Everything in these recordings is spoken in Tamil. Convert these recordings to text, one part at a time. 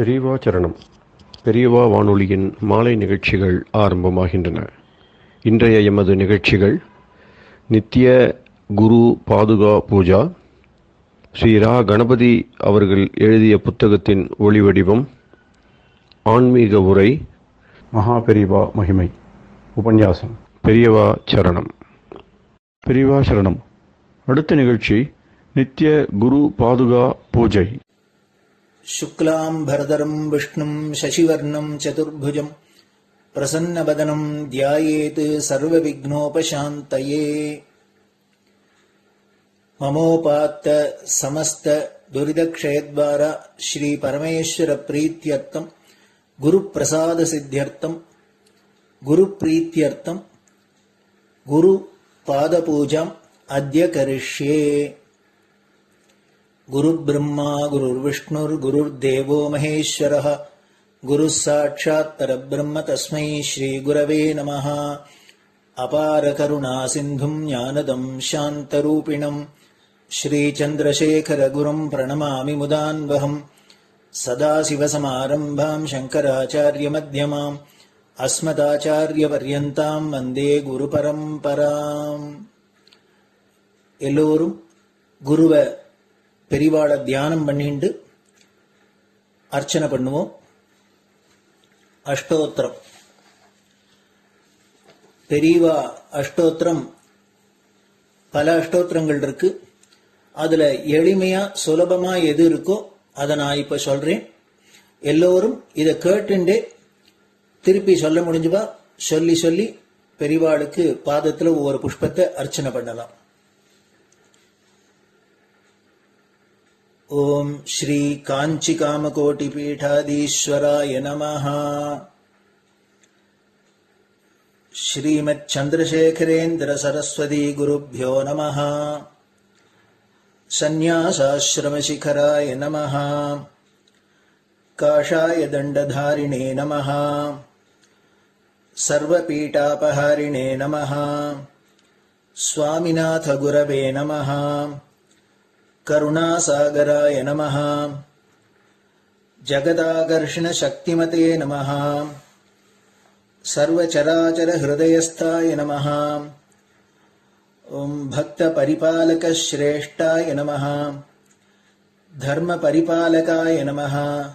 பெரியவா சரணம். பெரியவா வானொலியின் மாலை நிகழ்ச்சிகள் ஆரம்பமாகின்றன. இன்றைய எமது நிகழ்ச்சிகள் நித்திய குரு பாதுகா பூஜா, ஸ்ரீ ரா கணபதி அவர்கள் எழுதிய புத்தகத்தின் ஒளிவடிவம், ஆன்மீக உரை, மகா பெரியவா மகிமை, உபன்யாசம். பெரியவா சரணம். பெரியவா சரணம். அடுத்த நிகழ்ச்சி நித்திய குரு பாதுகா பூஜை. शुक्लां भरदरं विष्णुं शशिवर्णं चतुर्भुजं प्रसन्नवदनं ध्यायेत् सर्वविघ्नोपशान्तये। ममोपात्त समस्त दुरितक्षयद्वारा श्री परमेश्वर प्रीत्यर्थं गुरुप्रसाद सिद्ध्यर्थं गुरुप्रीत्यर्थं गुरुपादपूजाम् अद्य करिष्ये। गुरुर्ब्रह्मा गुरुर्विष्णुर्गुरुर्देवो महेश्वरः गुरुः साक्षात् परब्रह्म तस्मै श्रीगुरवे नमः। अपारकरुणासिन्धुं ज्ञानदं शान्तरूपिणं श्रीचन्द्रशेखरगुरुं प्रणमामि मुदान्वहम्। सदाशिवसमारम्भां शङ्कराचार्यमध्यमाम् अस्मदाचार्यपर्यन्तां वन्दे गुरुपरम्पराम्. எல்லோரும் குருவை பெரிவாளை தியானம் பண்ணிண்டு அர்ச்சனை பண்ணுவோம். அஷ்டோத்திரம். பெரியவா அஷ்டோத்திரம் பல அஷ்டோத்திரங்கள் இருக்கு. அதுல எளிமையா சுலபமா எது இருக்கோ அதை நான் இப்ப சொல்றேன். எல்லோரும் இதை கேட்டுண்டே திருப்பி சொல்ல முடிஞ்சுவா சொல்லி சொல்லி பெரிவாளுக்கு பாதத்துல ஒவ்வொரு புஷ்பத்தை அர்ச்சனை பண்ணலாம். ओम श्री कांची कामकोटि पीठाधीश्वराय नमः. श्रीमत् चंद्रशेखरेन्द्र सरस्वती गुरुभ्यो नमः. संन्यासाश्रम शिखराय नमः. काषाय दंडधारिणे नमः. सर्वपीठापहारिणे नमः. स्वामिनाथ गुरवे नमः. करुणासागराय नमः. जगदाकर्षण शक्तिमते नमः. सर्वचराचर हृदयस्थाय नमः. ओम भक्त परिपालक श्रेष्ठाय नमः. धर्म परिपालकाय नमः.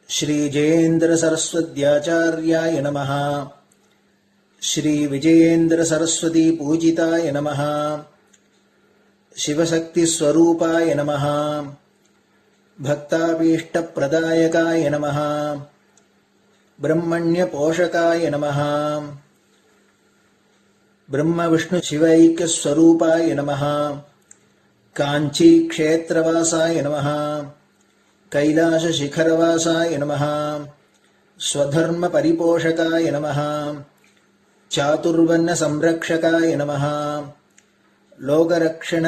श्री जयेन्द्र सरस्वत्याचार्याय नमः. श्री विजयेन्द्र सरस्वती पूजिताय नमः. शिवशक्ति स्वरूपाय नमः. भक्ताभीष्ट प्रदायकाय नमः. ब्रह्मण्य पोषकाय नमः. ब्रह्म विष्णु शिवैक्य स्वरूपाय नमः. कांची क्षेत्रवासाय नमः. कैलाश शिखरवासाय नमः. स्वधर्म परिपोषकाय नमः. चातुर्वर्ण संरक्षकाय नमः. लोकरक्षण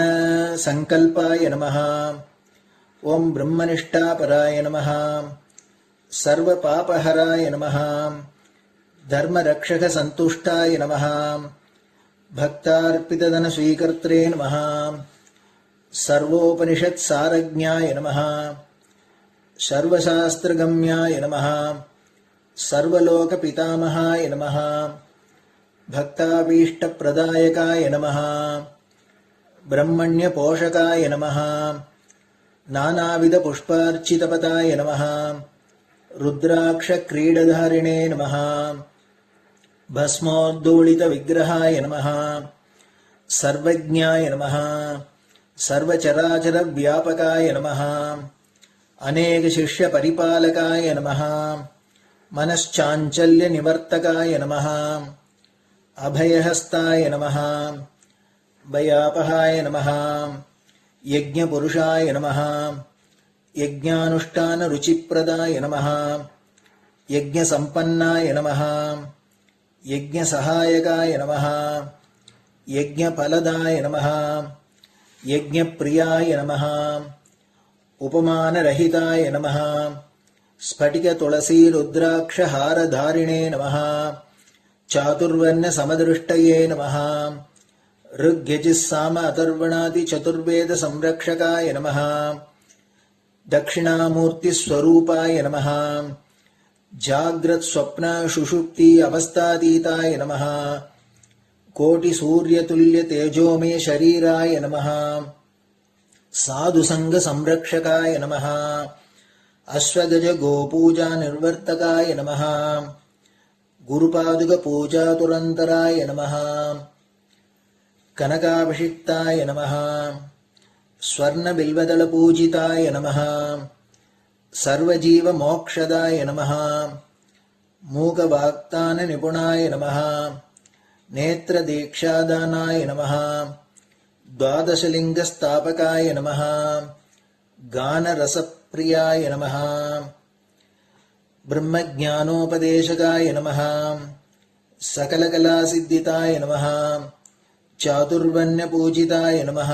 संकल्पाय नमः. ओम ब्रह्मनिष्ठापराय नमः. सर्वपापहराय नमः. धर्मरक्षक संतुष्टाय नमः. भक्तार्पितधन स्वीकर्त्रे नमः. सर्वोपनिषत् सारज्ञाय नमः. सर्वशास्त्रगम्याय नमः. सर्वलोक पितामहाय नमः. भक्ताभीष्ट प्रदायकाय नमः. ब्रह्मण्य पोषकाय नमः. नानाविध पुष्पार्चितपताय नमः. रुद्राक्ष क्रीडधारिणे नमः. भस्मोद्दोलित विग्रहाय नमः. सर्वज्ञाय नमः. सर्वचराचर व्यापकाय नमः. अनेक शिष्य परिपालकाय नमः. मनश्चाञ्चल्य निवर्तकाय नमः. अभयहस्ताय नमः. भयापहाय नमः. यज्ञपुरुषाय नमः. यज्ञानुष्ठान रुचिप्रदाय नमः. यज्ञसम्पन्नाय नमः. यज्ञसहायकाय नमः. यज्ञफलदाय नमः. यज्ञप्रियाय नमः. उपमानरहिताय नमः. स्फटिक तुलसी रुद्राक्ष हारधारिणे नमः. चातुर्वर्ण समदृष्टये नमः. ऋग्यजुस्साम अथर्वणादि चतुर्वेद संरक्षकाय नमः. दक्षिणामूर्तिस्वरूपाय नमः जाग्रत् स्वप्न सुषुप्ति अवस्थातीताय नमः कोटिसूर्यतुल्यतेजोमय शरीराय नमः साधुसङ्गसंरक्षकाय नमः अश्वगज गोपूजा निर्वर्तकाय नमः गुरुपादुकपूजातुरन्तराय नमः कनकाभिषिक्ताय नमः स्वर्णबिल्वदलपूजिताय नमः सर्वजीवमोक्षदाय नमः मूकवाक्ताननिपुणाय नमः नेत्रदीक्षादानाय नमः द्वादशलिङ्गस्थापकाय नमः गानरसप्रियाय नमः ब्रह्मज्ञानोपदेशकाय नमः सकलकलासिद्धिताय नमः चातुर्वर्ण्यपूजिताय नमः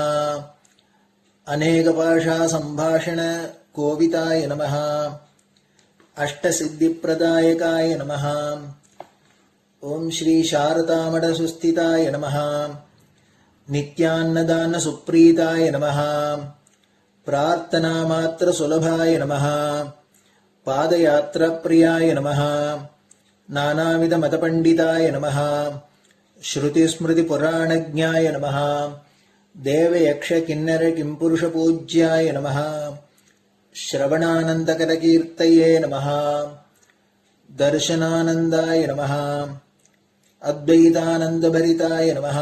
अनेकभाषासम्भाषण कोविताय नमः अष्टसिद्धिप्रदायकाय नमः ओम श्री शारदामठसुस्थिताय नमः नित्यान्नदानसुप्रीताय नमः प्रार्थनामात्रसुलभाय नमः पादयात्राप्रियाय नमः नानाविधमतपण्डिताय नमः श्रुतिस्मृतिपुराणज्ञाय नमः देवयक्षकिन्नरकिंपुरुषपूज्याय नमः श्रवणानन्दकरकीर्तये नमः दर्शनानन्दाय नमः अद्वैतानन्दभरिताय नमः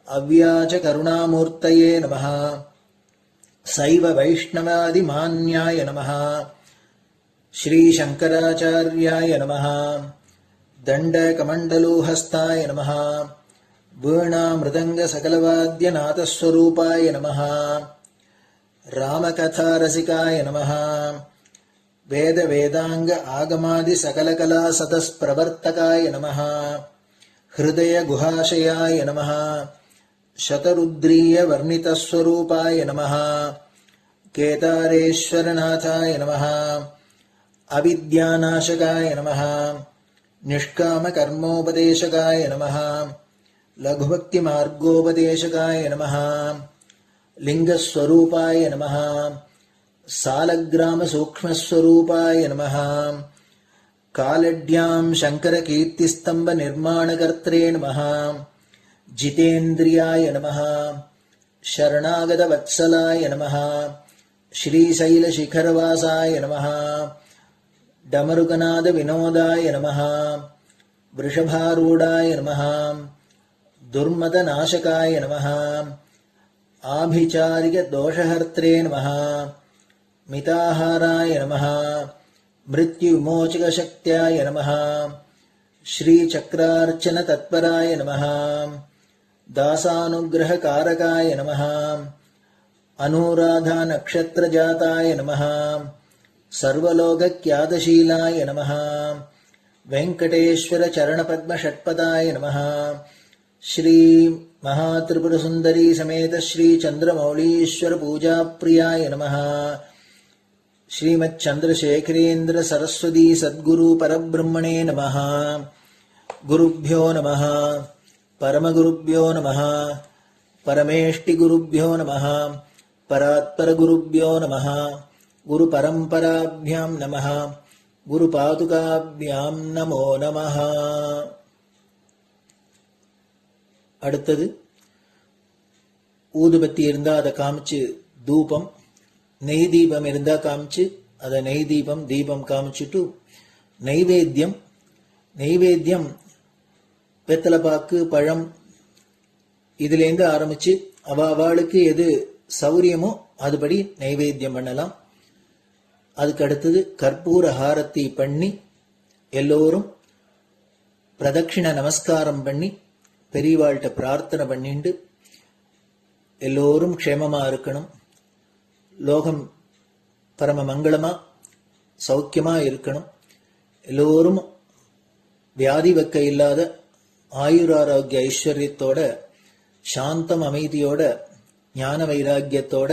अव्याजकरुणामूर्तये नमः शैव वैष्णवादिमान्याय नमः श्रीशङ्कराचार्याय नमः दण्डकमण्डलोहस्ताय नमः वीणामृदङ्गसकलवाद्यनाथस्वरूपाय नमः रामकथारसिकाय नमः वेदवेदाङ्ग आगमादिसकलकलासतस्प्रवर्तकाय नमः हृदयगुहाशयाय नमः शतरुद्रीयवर्णितस्वरूपाय नमः केदारेश्वरनाथाय नमः अविद्यानाशकाय नमः निष्कामकर्मोपदेशकाय नमः लघुभक्तिमार्गोपदेशकाय नमः लिङ्गस्वरूपाय नमः सालग्रामसूक्ष्मस्वरूपाय नमः कालड्यां शङ्करकीर्तिस्तम्भनिर्माणकर्त्रे नमः जितेन्द्रियाय नमः शरणागतवत्सलाय नमः श्रीशैलशिखरवासाय नमः डमरुकनादविनोदाय नमः वृषभारूढाय नमः दुर्मदनाशकाय नमः आभिचारिकदोषहर्त्रे नमः मिताहाराय नमः मृत्युविमोचकशक्त्याय नमः श्रीचक्रार्चनतत्पराय नमः दासानुग्रहकारकाय नमः अनुराधानक्षत्रजाताय नमः सर्वलोकख्यातशीलाय नमः वेङ्कटेश्वरचरणपद्मषट्पदाय नमः श्री महात्रिपुरसुन्दरी समेत श्री चन्द्रमौलीश्वर पूजाप्रियाय नमः श्रीमच्चन्द्रशेखरेन्द्र सरस्वती सद्गुरु परब्रह्मणे नमः गुरुभ्यो नमः परमगुरुभ्यो नमः परमेष्टिगुरुभ्यो नमः परात्परगुरुभ्यो नमः गुरुपरम्पराभ्यां नमः गुरुपादुकाभ्यां नमो नमः. அடுத்தது ஊதுபத்தி இருந்தா அதை காமிச்சு தூபம், நெய் தீபம் இருந்தா காமிச்சு அதை நெய் தீபம் தீபம் காமிச்சுட்டு நைவேத்தியம் வெத்தலைப்பாக்கு பழம் இதுலேருந்து ஆரம்பிச்சு அவளுக்கு எது சௌரியமோ அதுபடி நைவேத்தியம் பண்ணலாம். அதுக்கு அடுத்தது கற்பூர ஹாரத்தி பண்ணி எல்லோரும் பிரதட்சிண நமஸ்காரம் பண்ணி பெரியவாள்கிட்ட பிரார்த்தனை பண்ணிண்டு எல்லோரும் க்ஷேமமா இருக்கணும், லோகம் பரம மங்களமா சௌக்கியமா இருக்கணும், எல்லோரும் வியாதி வெக்க இல்லாத ஆயுராரோக்கிய ஐஸ்வர்யத்தோட சாந்தம் அமைதியோட ஞான வைராக்கியத்தோட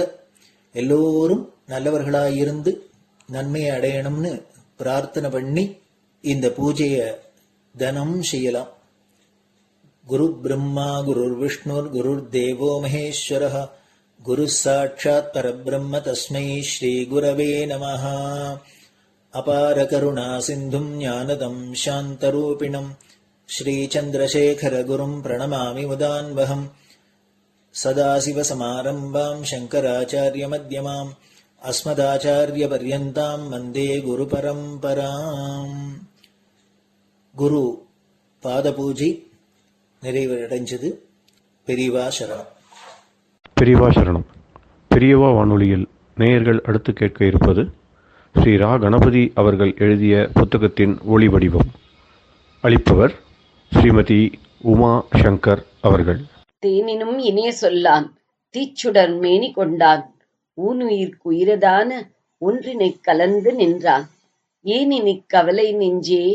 எல்லோரும் நல்லவர்களாயிருந்து நன்மையை அடையணும்னு பிரார்த்தனை பண்ணி இந்த பூஜையை தினம் செய்யலாம். குரு பிரம்மா குருர் விஷ்ணுர் குருர் தேவோ மகேஸ்வரः குரு சாட்சாத் பரபிரம்ம தஸ்மை ஸ்ரீ குரவே நமஹ. அபார கருணா சிந்தும் ஞானதம் சாந்தரூபிணம் ஸ்ரீ சந்திரசேகர குரும் பிரணமாமி முதான்வகம். சதாசிவசமாரம்பாம் சங்கராச்சாரிய மத்யமாம் அஸ்மதாச்சாரிய பர்யந்தாம் வந்தே குரு பரம்பராம். குரு பாத பூஜை நிறைவடைஞ்சது. பெரியவா சரணம். பெரியவா சரணம். பெரியவா வானொலியில் நேயர்கள் அடுத்து கேட்க இருப்பது ஸ்ரீ ரா கணபதி அவர்கள் எழுதிய புத்தகத்தின் ஒளி வடிவம். அளிப்பவர் ஸ்ரீமதி உமா சங்கர் அவர்கள். தேனினும் இனிய சொல்லான் தீச்சுடர் மேனி கொண்டான் ஊனுயிர்க்குயிரதான ஒன்றினைக் கலந்து நின்றான் ஏனினிக் கவலை நெஞ்சே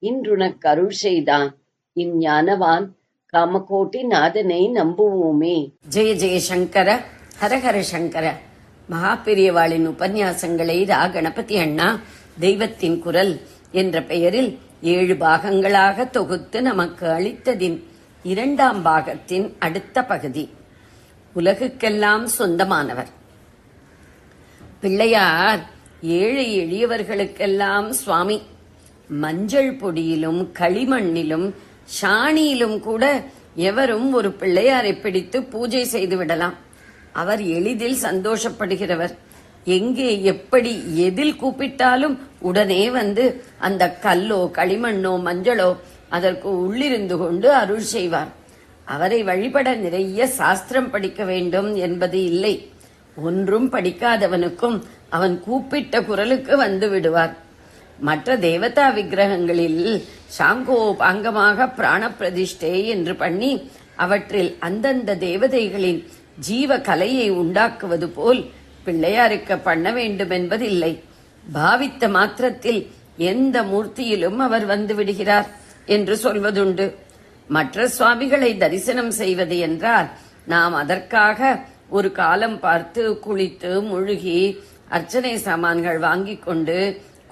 இன்றுனக் அருள் செய்தான் இஞ்ஞானவான் காமகோட்டி நாதனை நம்புவோமே. ஜெய ஜெய சங்கர, ஹரஹர சங்கர. மகாபெரியவாளின் உபன்யாசங்களை ரா கணபதி அண்ணா தெய்வத்தின் குரல் என்ற பெயரில் 7 பாகங்களாக தொகுத்து நமக்கு அளித்ததின் 2ஆம் பாகத்தின் அடுத்த பகுதி. உலகுக்கெல்லாம் சொந்தமானவர் பிள்ளையார். ஏழை எளியவர்களுக்கெல்லாம் சுவாமி. மஞ்சள் பொடியிலும் களிமண்ணிலும் சாணியிலும் கூட எவரும் ஒரு பிள்ளையாரை பிடித்து பூஜை செய்து விடலாம். அவர் எளிதில் சந்தோஷப்படுகிறவர். எங்கே எப்படி எதில் கூப்பிட்டாலும் உடனே வந்து அந்த கல்லோ களிமண்ணோ மஞ்சளோ அதற்கு உள்ளிருந்து கொண்டு அருள் செய்வார். அவரை வழிபட நிறைய சாஸ்திரம் படிக்க வேண்டும் என்பது இல்லை. ஒன்றும் படிக்காதவனுக்கும் அவன் கூப்பிட்ட குரலுக்கு வந்து விடுவார். மற்ற தேவதா விக்கிரகங்களில் சாங்கோ பாங்கமாக பிராண பிரதிஷ்டை என்று பண்ணி அவற்றில் அந்தந்த தேவதைகளின் ஜீவ கலையை உண்டாக்குவது போல் பிள்ளையாருக்கு பண்ண வேண்டும் என்பதில்லை. பாவித்த மாத்திரத்தில் எந்த மூர்த்தியிலும் அவர் வந்து விடுகிறார் என்று சொல்வதுண்டு. மற்ற சுவாமிகளை தரிசனம் செய்வது என்றால் நாம் அதற்காக ஒரு காலம் பார்த்து குளித்து முழுகி அர்ச்சனை சாமான்கள் வாங்கிக் கொண்டு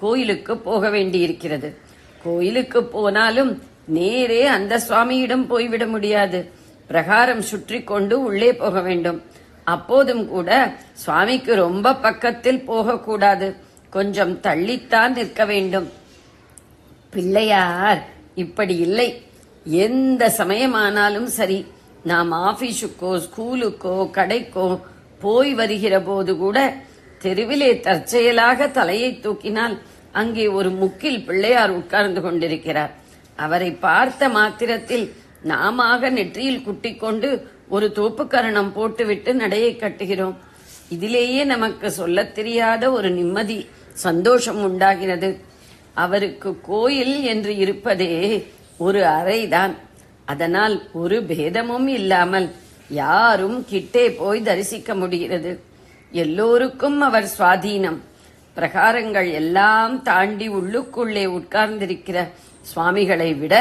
கோயிலுக்கு போக வேண்டியிருக்கிறது. கோயிலுக்கு போனாலும் நேரே அந்த சுவாமியிடம் போய்விட முடியாது. பிரகாரம் சுற்றி கொண்டு உள்ளே போக வேண்டும். அப்போதும் கூட சுவாமிக்கு ரொம்ப பக்கத்தில் போகக்கூடாது, கொஞ்சம் தள்ளித்தான் நிற்க வேண்டும். பிள்ளையார் இப்படி இல்லை. எந்த சமயமானாலும் சரி, நாம் ஆபீஸுக்கோ ஸ்கூலுக்கோ கடைக்கோ போய் வருகிற போது கூட தெருவிலே தற்செயலாக தலையை தூக்கினால் அங்கே ஒரு முக்கில் பிள்ளையார் உட்கார்ந்து கொண்டிருக்கிறார். அவரை பார்த்த மாத்திரத்தில் நாம நெற்றியில் குட்டிக் கொண்டு ஒரு தோப்புக்கரணம் போட்டுவிட்டு நடையை கட்டுகிறோம். இதிலேயே நமக்கு சொல்லத் தெரியாத ஒரு நிம்மதி, சந்தோஷம் உண்டாகிறது. அவருக்கு கோயில் என்று இருப்பதே ஒரு அறைதான். அதனால் ஒரு பேதமும் இல்லாமல் யாரும் கிட்டே போய் தரிசிக்க முடிகிறது. எல்லோருக்கும் அவர் சுவாதீனம். பிரகாரங்கள் எல்லாம் தாண்டி உள்ளுக்குள்ளே உட்கார்ந்திருக்கிற சுவாமிகளை விட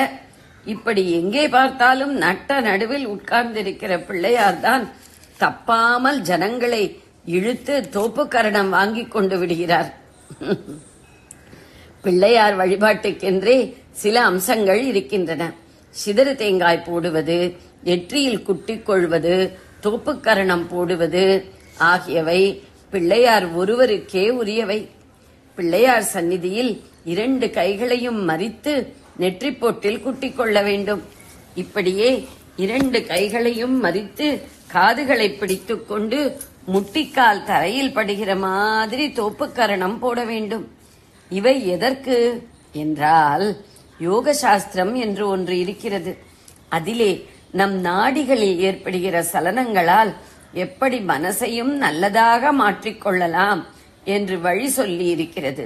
இப்படி எங்கே பார்த்தாலும் நட்ட நடுவில் உட்கார்ந்திருக்கிற பிள்ளையார்தான் தப்பாமல் ஜனங்களை இழுத்து தோப்புக்கரணம் வாங்கி கொண்டு விடுகிறார். பிள்ளையார் வழிபாட்டுக்கென்றே சில அம்சங்கள் இருக்கின்றன. சிதறு தேங்காய் போடுவது, நெற்றியில் குட்டிக் கொள்வது, தோப்புக்கரணம் போடுவது ஆகியவை பிள்ளையார் ஒருவருக்கே உரியவை. பிள்ளையார் சந்நிதியில் 2 கைகளையும் மறித்து நெற்றிப் பொட்டில் குட்டிக் கொள்ள வேண்டும். இப்படியே 2 கைகளையும் மறித்து காதுகளை பிடித்துக் கொண்டு முட்டிக்கால் தரையில் படுகிற மாதிரி தோப்புக்கரணம் போட வேண்டும். இவை எதற்கு என்றால், யோக சாஸ்திரம் என்று ஒன்று இருக்கிறது. அதிலே நம் நாடிகளில் ஏற்படுகிற சலனங்களால் எப்படி மனசையும் நல்லதாக மாற்றிக்கொள்ளலாம் என்று வழி சொல்லி இருக்கிறது.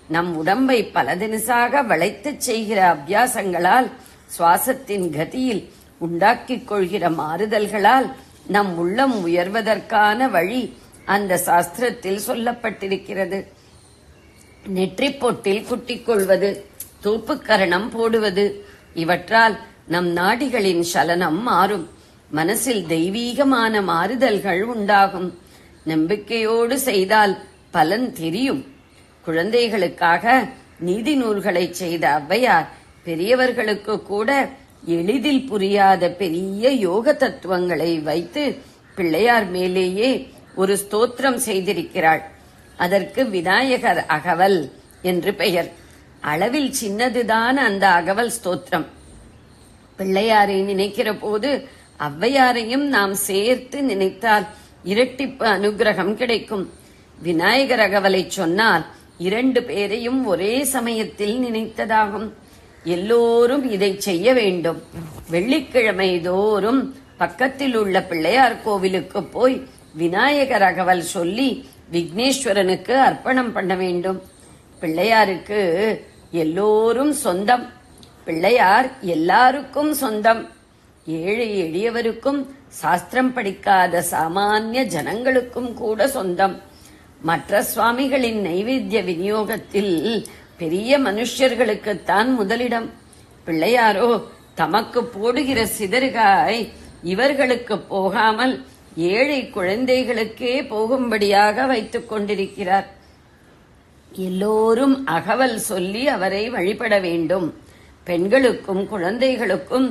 நம் உடம்பை பல தினசாக வளைத்துச் செய்கிற அபியாசங்களால், சுவாசத்தின் கதியில் உண்டாக்கிக் கொள்கிற மாறுதல்களால் நம் உள்ளம் உயர்வதற்கான வழி அந்த சாஸ்திரத்தில் சொல்லப்பட்டிருக்கிறது. நெற்றிப் பொட்டில் குட்டிக் கொள்வது, தோப்புக்கரணம் போடுவது, இவற்றால் நம் நாடிகளின் சலனம் மாறும். மனசில் தெய்வீகமான மாறுதல்கள் உண்டாகும். நம்பிக்கையோடு செய்தால் பலன் தெரியும். குழந்தைகளுக்காக நீதி நூல்களை செய்த ஔவையார் பெரியவர்களுக்கு கூட எளிதில் புரியாத பெரிய யோக தத்துவங்களை வைத்து பிள்ளையார் மேலேயே ஒரு ஸ்தோத்திரம் செய்திருக்கிறாள். அதற்கு விநாயகர் அகவல் என்று பெயர். அளவில் சின்னதுதான் அந்த அகவல் ஸ்தோத்திரம். பிள்ளையாரை நினைக்கிற போது ஔவையாரையும் நாம் சேர்த்து நினைத்தால் இரட்டிப்பு அனுகிரகம் கிடைக்கும். விநாயகர் அகவலை சொன்னால் 2 பேரையும் ஒரே சமயத்தில் நினைத்ததாகும். எல்லோரும் இதை செய்ய வேண்டும். வெள்ளிக்கிழமை தோறும் பக்கத்தில் உள்ள பிள்ளையார் கோவிலுக்கு போய் விநாயகர் அகவல் சொல்லி விக்னேஸ்வரனுக்கு அர்ப்பணம் பண்ண வேண்டும். பிள்ளையாருக்கு எல்லோரும் சொந்தம். பிள்ளையார் எல்லாருக்கும் சொந்தம். ஏழை எளியவருக்கும் சாஸ்திரம் படிக்காத சாமானிய ஜனங்களுக்கும் கூட சொந்தம். மற்ற சுவாமிகளின் நைவேத்திய விநியோகத்தில் பெரிய மனுஷர்களுக்குத்தான் முதலிடம். பிள்ளையாரோ தமக்கு போடுகிற சிதறுகாய் இவர்களுக்கு போகாமல் ஏழை குழந்தைகளுக்கே போகும்படியாக வைத்துக் கொண்டிருக்கிறார். எல்லோரும் அகவல் சொல்லி அவரை வழிபட வேண்டும். பெண்களுக்கும் குழந்தைகளுக்கும்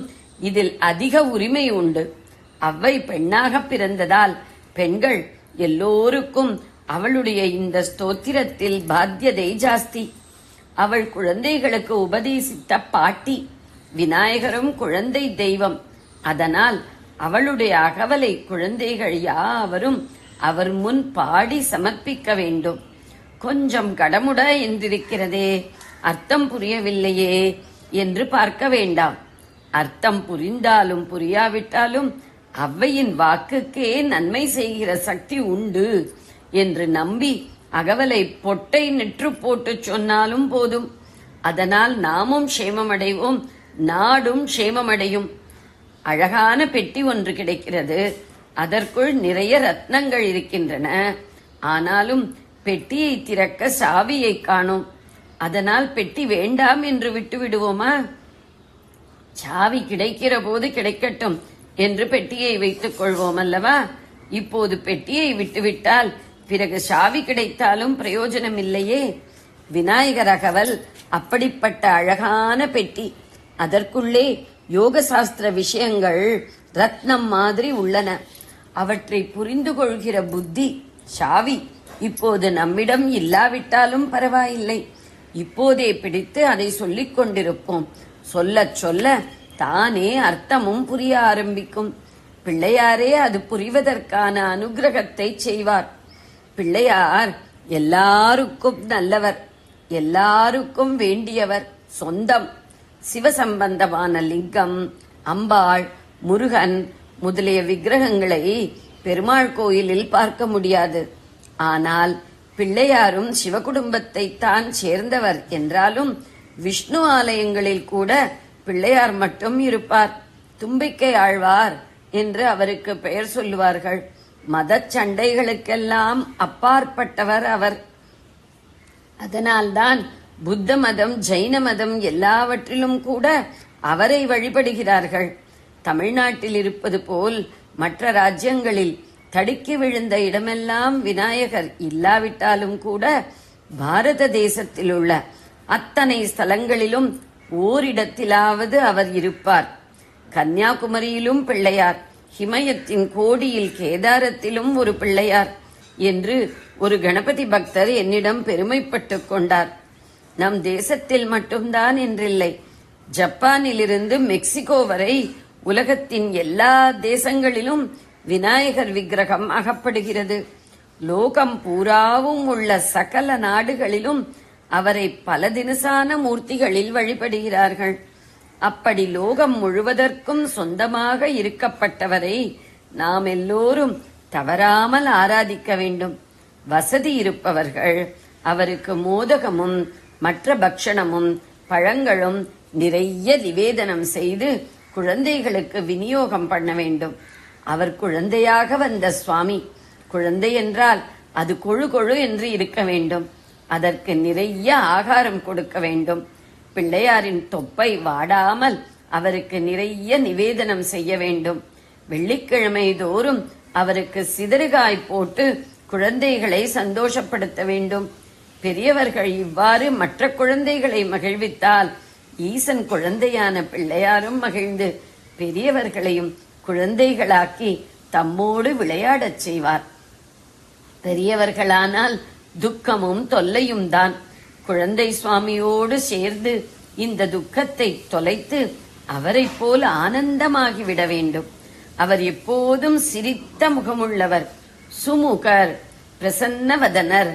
இதில் அதிக உரிமை உண்டு. அவ்வை பெண்ணாக பிறந்ததால் பெண்கள் எல்லோருக்கும் அவளுடைய இந்த ஸ்தோத்திரத்தில் பாத்தியதை ஜாஸ்தி. அவள் குழந்தைகளுக்கு உபதேசித்த பாட்டி. விநாயகரும் குழந்தை தெய்வம். அதனால் அவளுடைய அகவலை குழந்தைகள் யாவரும் அவர் முன் பாடி சமர்ப்பிக்க வேண்டும். கொஞ்சம் கடமுட என்றிருக்கிறதே, அர்த்தம் புரியவில்லையே என்று பார்க்க வேண்டாம். அர்த்தம் புரிந்தாலும் புரியாவிட்டாலும் அவ்வையின் வாக்குக்கே நன்மை செய்கிற சக்தி உண்டு என்று நம்பி அகவலை பொட்டை நெற்று போட்டு சொன்னாலும் போதும். அதனால் நாமும் க்ஷேமமடைவோம், நாடும் க்ஷேமமடையும். அழகான பெட்டி ஒன்று கிடைக்கிறது. அதற்குள் நிறைய ரத்னங்கள் இருக்கின்றன. ஆனாலும் பெட்டியை திறக்க சாவியை காணோம். அதனால் பெட்டி வேண்டாம் என்று விட்டு விடுவோமா? சாவி கிடைக்கிற போது கிடைக்கட்டும் என்று பெட்டியை வைத்துக் கொள்வோம் அல்லவா? இப்போது பெட்டியை விட்டுவிட்டால் பிறகு சாவி கிடைத்தாலும் பிரயோஜனம் இல்லையே. விநாயகர் அகவல் அப்படிப்பட்ட அழகான பெட்டி. அதற்குள்ளே யோக சாஸ்திர விஷயங்கள் ரத்னம் மாதிரி உள்ளன. அவற்றை புரிந்து கொள்கிற புத்தி சாவி இப்போது நம்மிடம் இல்லாவிட்டாலும் பரவாயில்லை. இப்போதே பிடித்து அதை சொல்லிக் கொண்டிருப்போம். சொல்ல சொல்ல தானே அர்த்தமும் புரிய ஆரம்பிக்கும். பிள்ளையாரே அது புரிவதற்கான அனுகிரகத்தை செய்வார். பிள்ளையார் எல்லாருக்கும் நல்லவர், எல்லாருக்கும் வேண்டியவர், சொந்தம். சிவசம்பந்தமான லிங்கம், அம்பாள், முருகன் முதலிய விக்கிரகங்களை பெருமாள் கோயிலில் பார்க்க முடியாது. ஆனால் பிள்ளையாரும் சிவகுடும்பத்தை தான் சேர்ந்தவர் என்றாலும் விஷ்ணு ஆலயங்களில் கூட பிள்ளையார் மட்டும் இருப்பார். தும்பிக்கை ஆழ்வார் என்று அவருக்கு பெயர் சொல்லுவார்கள். மத சண்டைகளுக்கெல்லாம் அப்பாற்பட்டவர் அவர். அதனால்தான் புத்த மதம், ஜைன மதம் எல்லாவற்றிலும் கூட அவரை வழிபடுகிறார்கள். தமிழ்நாட்டில் இருப்பது போல் மற்ற ராஜ்யங்களில் தடுக்கி விழுந்த இடமெல்லாம் விநாயகர் இல்லாவிட்டாலும் கூட பாரத தேசத்தில் உள்ள அத்தனை ஸ்தலங்களிலும் ஓரிடத்திலாவது அவர் இருப்பார். கன்னியாகுமரியிலும் பிள்ளையார், ஹிமயத்தின் கோடியில் கேதாரத்திலும் ஒரு பிள்ளையார் என்று ஒரு கணபதி பக்தர் என்னிடம் பெருமைப்பட்டுக் கொண்டார். நம் தேசத்தில் மட்டும்தான் என்றில்லை, ஜப்பானிலிருந்து மெக்சிகோ வரை உலகத்தின் எல்லா தேசங்களிலும் விநாயகர் விக்கிரகம் அகப்படுகிறது. லோகம் பூராவும் உள்ள சகல நாடுகளிலும் அவரை பல தினசான மூர்த்திகளில் வழிபடுகிறார்கள். அப்படி லோகம் முழுவதற்கும் சொந்தமாக இருக்கப்பட்டவரை நாம் எல்லோரும் தவறாமல் ஆராதிக்க வேண்டும். வசதி இருப்பவர்கள் அவருக்கு மோதகமும் மற்ற பக்ஷணமும் பழங்களும் நிறைய நிவேதனம் செய்து குழந்தைகளுக்கு விநியோகம் பண்ண வேண்டும். அவர் குழந்தையாக வந்த சுவாமி. குழந்தை என்றால் அது கொழு கொழு என்று இருக்க வேண்டும். அதற்கு நிறைய ஆகாரம் கொடுக்க வேண்டும். பிள்ளையாரின் தொப்பை வாடாமல் அவருக்கு நிறைய நிவேதனம் செய்ய வேண்டும். வெள்ளிக்கிழமை தோறும் அவருக்கு சிதறுகாய் போட்டு குழந்தைகளை சந்தோஷப்படுத்த வேண்டும். பெரியவர்கள் இவ்வாறு மற்ற குழந்தைகளை மகிழ்வித்தால் ஈசன் குழந்தையான பிள்ளையாரும் மகிழ்ந்து பெரியவர்களையும் குழந்தைகளாக்கி தம்மோடு விளையாடச் செய்வார். பெரியவர்களானால் துக்கமும் தொல்லையும் தான். குழந்தை சுவாமியோடு சேர்ந்து இந்த துக்கத்தை தொலைத்து அவரைப் போல ஆனந்தமாகிவிட வேண்டும். அவர் எப்போதும் சிரித்த முகமுள்ளவர், சுமுகர், பிரசன்னவதனர்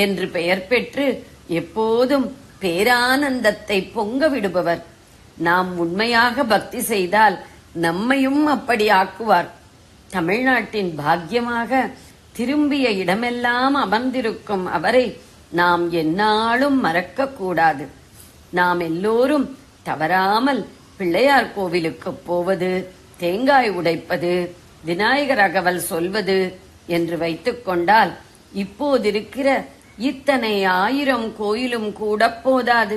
என்று பெயர் பெற்று எப்போதும் பேரானந்தத்தை பொங்க விடுபவர். நாம் உண்மையாக பக்தி செய்தால் நம்மையும் அப்படி ஆக்குவார். தமிழ்நாட்டின் பாக்கியமாக திரும்பிய இடமெல்லாம் அமர்ந்திருக்கும் அவரை நாம் எந்நாளும் மறக்க கூடாது. நாம் எல்லோரும் தவறாமல் பிள்ளையார் கோவிலுக்கு போவது, தேங்காய் உடைப்பது, விநாயகர் அகவல் சொல்வது என்று வைத்துக் கொண்டால் இப்போதிருக்கிற இத்தனை 1000 கோயிலும் கூட போதாது.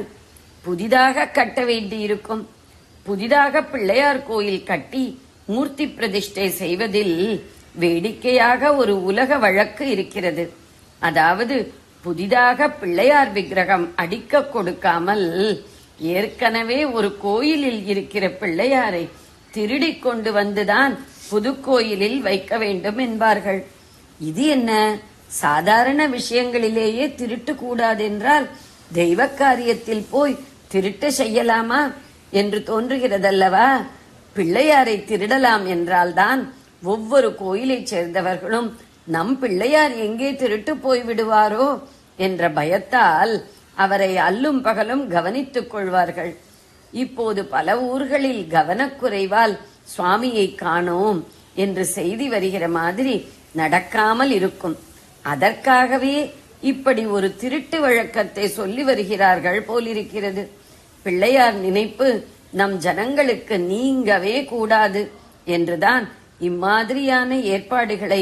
புதிதாக கட்ட வேண்டியிருக்கும். புதிதாக பிள்ளையார் கோயில் கட்டி மூர்த்தி பிரதிஷ்டை செய்வதில் வேடிக்கையாக ஒரு உலக வழக்கு இருக்கிறது. அதாவது புதிதாக பிள்ளையார் விக்கிரகம் அடிக்க கொடுக்காமல் ஏற்கனவே ஒரு கோயிலில் இருக்கிற பிள்ளையாரை திருடிக் கொண்டு வந்துதான் புதுக்கோயிலில் வைக்க வேண்டும் என்பார்கள். இது என்ன, சாதாரண விஷயங்களிலேயே திருட்டு கூடாதென்றால் தெய்வ காரியத்தில் போய் திருட்டு செய்யலாமா என்று தோன்றுகிறதல்லவா? பிள்ளையாரை திருடலாம் என்றால்தான் ஒவ்வொரு கோயிலைச் சேர்ந்தவர்களும் நம் பிள்ளையார் எங்கே திருட்டு போய்விடுவாரோ என்ற பயத்தால் அவரை அல்லும் பகலும் கவனித்துக் கொள்வார்கள். இப்போது பல ஊர்களில் கவனக்குறைவால் சுவாமியை காணோம் என்று செய்தி வருகிற மாதிரி நடக்காமல் இருக்கும். அதற்காகவே இப்படி ஒரு திருட்டு வழக்கத்தை சொல்லி வருகிறார்கள் போலிருக்கிறது. பிள்ளையார் நினைப்பு நம் ஜனங்களுக்கு நீங்கவே கூடாது என்றுதான் இம்மாதிரியான ஏற்பாடுகளை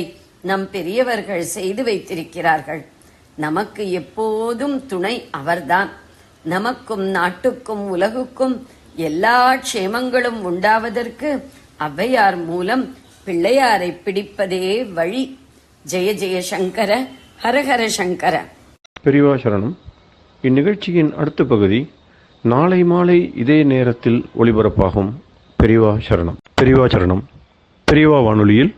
நம் பெரியவர்கள் செய்து வைத்திருக்கிறார்கள். நமக்கு எப்போதும் துணை அவர்தான். நமக்கும் நாட்டுக்கும் உலகுக்கும் எல்லா க்ஷேமங்களும் உண்டாவதற்கு ஔவையார் மூலம் பிள்ளையாரை பிடிப்பதே வழி. ஜெய ஜெய சங்கர, ஹரஹர சங்கர. பெரியவா சரணம். இந்நிகழ்ச்சியின் அடுத்த பகுதி நாளை மாலை இதே நேரத்தில் ஒளிபரப்பாகும். பெரியவா சரணம். பெரியவா சரணம். பெரியவா வானொலியில்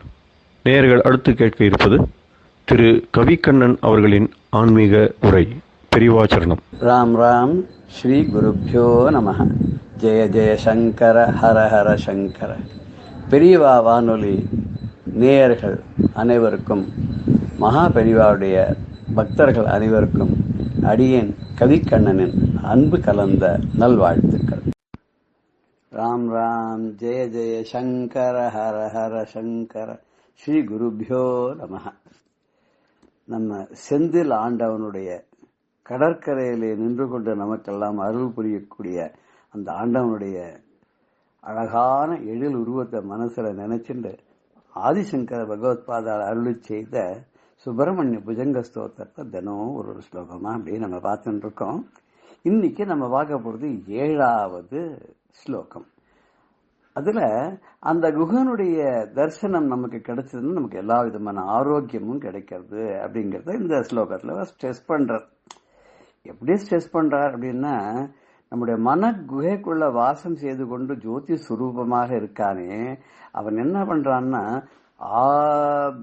நேயர்கள் அடுத்து கேட்க இருப்பது திரு கவிக்கண்ணன் அவர்களின் ஆன்மீக உரை. பெரியவா சரணம். ராம் ராம். ஸ்ரீ குருப்யோ நமஹ. ஜெய ஜெய சங்கர, ஹர ஹர சங்கர. பெரியவா வானொலி நேயர்கள் அனைவருக்கும், மகா பெரியவாவுடைய பக்தர்கள் அனைவருக்கும் அடியேன் கவிக்கண்ணனின் அன்பு கலந்த நல்வாழ்த்துக்கள். ராம் ராம். ஜெய ஜெய சங்கர, ஹர ஹர சங்கர. ஸ்ரீ குருப்யோ நமஹ. நம்ம செந்தில் ஆண்டவனுடைய கடற்கரையிலே நின்று கொண்டு நமக்கெல்லாம் அருள் புரியக்கூடிய அந்த ஆண்டவனுடைய அழகான எழில் உருவத்தை மனசுல நினைச்சுட்டு ஆதிசங்கர பகவத்பாதால் அருளி செய்த சுப்பிரமணிய புஜங்க ஸ்தோத்திரத்தை தினம் ஒரு ஸ்லோகமா அப்படி நம்ம பார்த்துட்டு இருக்கோம். இன்னைக்கு நம்ம பார்க்க போறது 7வது ஸ்லோகம். அதுல அந்த குகனுடைய தரிசனம் நமக்கு கிடைச்சதுன்னு நமக்கு எல்லா விதமான ஆரோக்கியமும் கிடைக்கிறது அப்படிங்கறத இந்த ஸ்லோகத்துல ஸ்ட்ரெஸ் பண்றார். எப்படி ஸ்ட்ரெஸ் பண்றார் அப்படின்னா, நம்முடைய மன குகைக்குள்ள வாசம் செய்து கொண்டு ஜோதி சுரூபமாக இருக்கானே, அவன் என்ன பண்றான்னா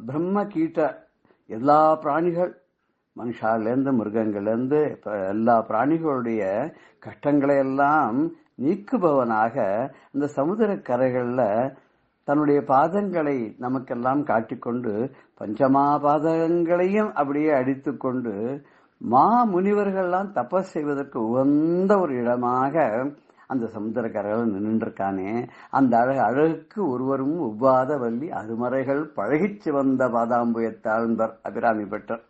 பிரம்ம கீட்ட எல்லா பிராணிகள், மனுஷாலேருந்து மிருகங்கள்லேருந்து எல்லா பிராணிகளுடைய கஷ்டங்களை எல்லாம் நீக்குபவனாக அந்த சமுதிர கரைகள்ல தன்னுடைய பாதங்களை நமக்கெல்லாம் காட்டிக்கொண்டு பஞ்சமாபாதங்களையும் அப்படியே அடித்துக்கொண்டு முனிவர்கள்லாம் தபஸ் செய்வதற்கு உகந்த ஒரு இடமாக அந்த சமுதிர கரைகள் நின்றுருக்கானே, அந்த அழகுக்கு ஒருவரும் ஒவ்வாத வள்ளி அருமறைகள் பழகிச்சு வந்த பாதாம்புயத்தாழ்ந்தர் அபிராமி பெற்றார்.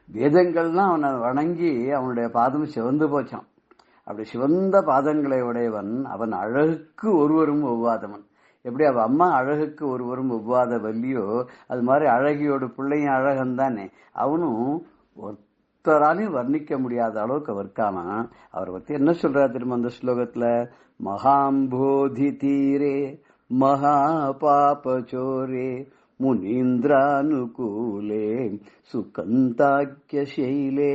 வேதங்கள்லாம் அவனை வணங்கி அவனுடைய பாதம் சிவந்து போச்சான். அப்படி சிவந்த பாதங்களை உடையவன், அவன் அழகுக்கு ஒருவரும் ஒவ்வாதவன். எப்படி அவ அம்மா அழகுக்கு ஒருவரும் ஒவ்வாத வள்ளியோ, அது மாதிரி அழகியோட பிள்ளையும் அழகன் தானே. அவனும் ஒருத்தராலையும் வர்ணிக்க முடியாத அளவுக்கு அவர்க்கானா. அவரை பத்தி என்ன சொல்றாரு திரும்ப அந்த ஸ்லோகத்துல, மகாம்போதி தீரே மகா பாபச்சோரே முனீந்திரானுகூலே சுகந்தாக்கிய சைலே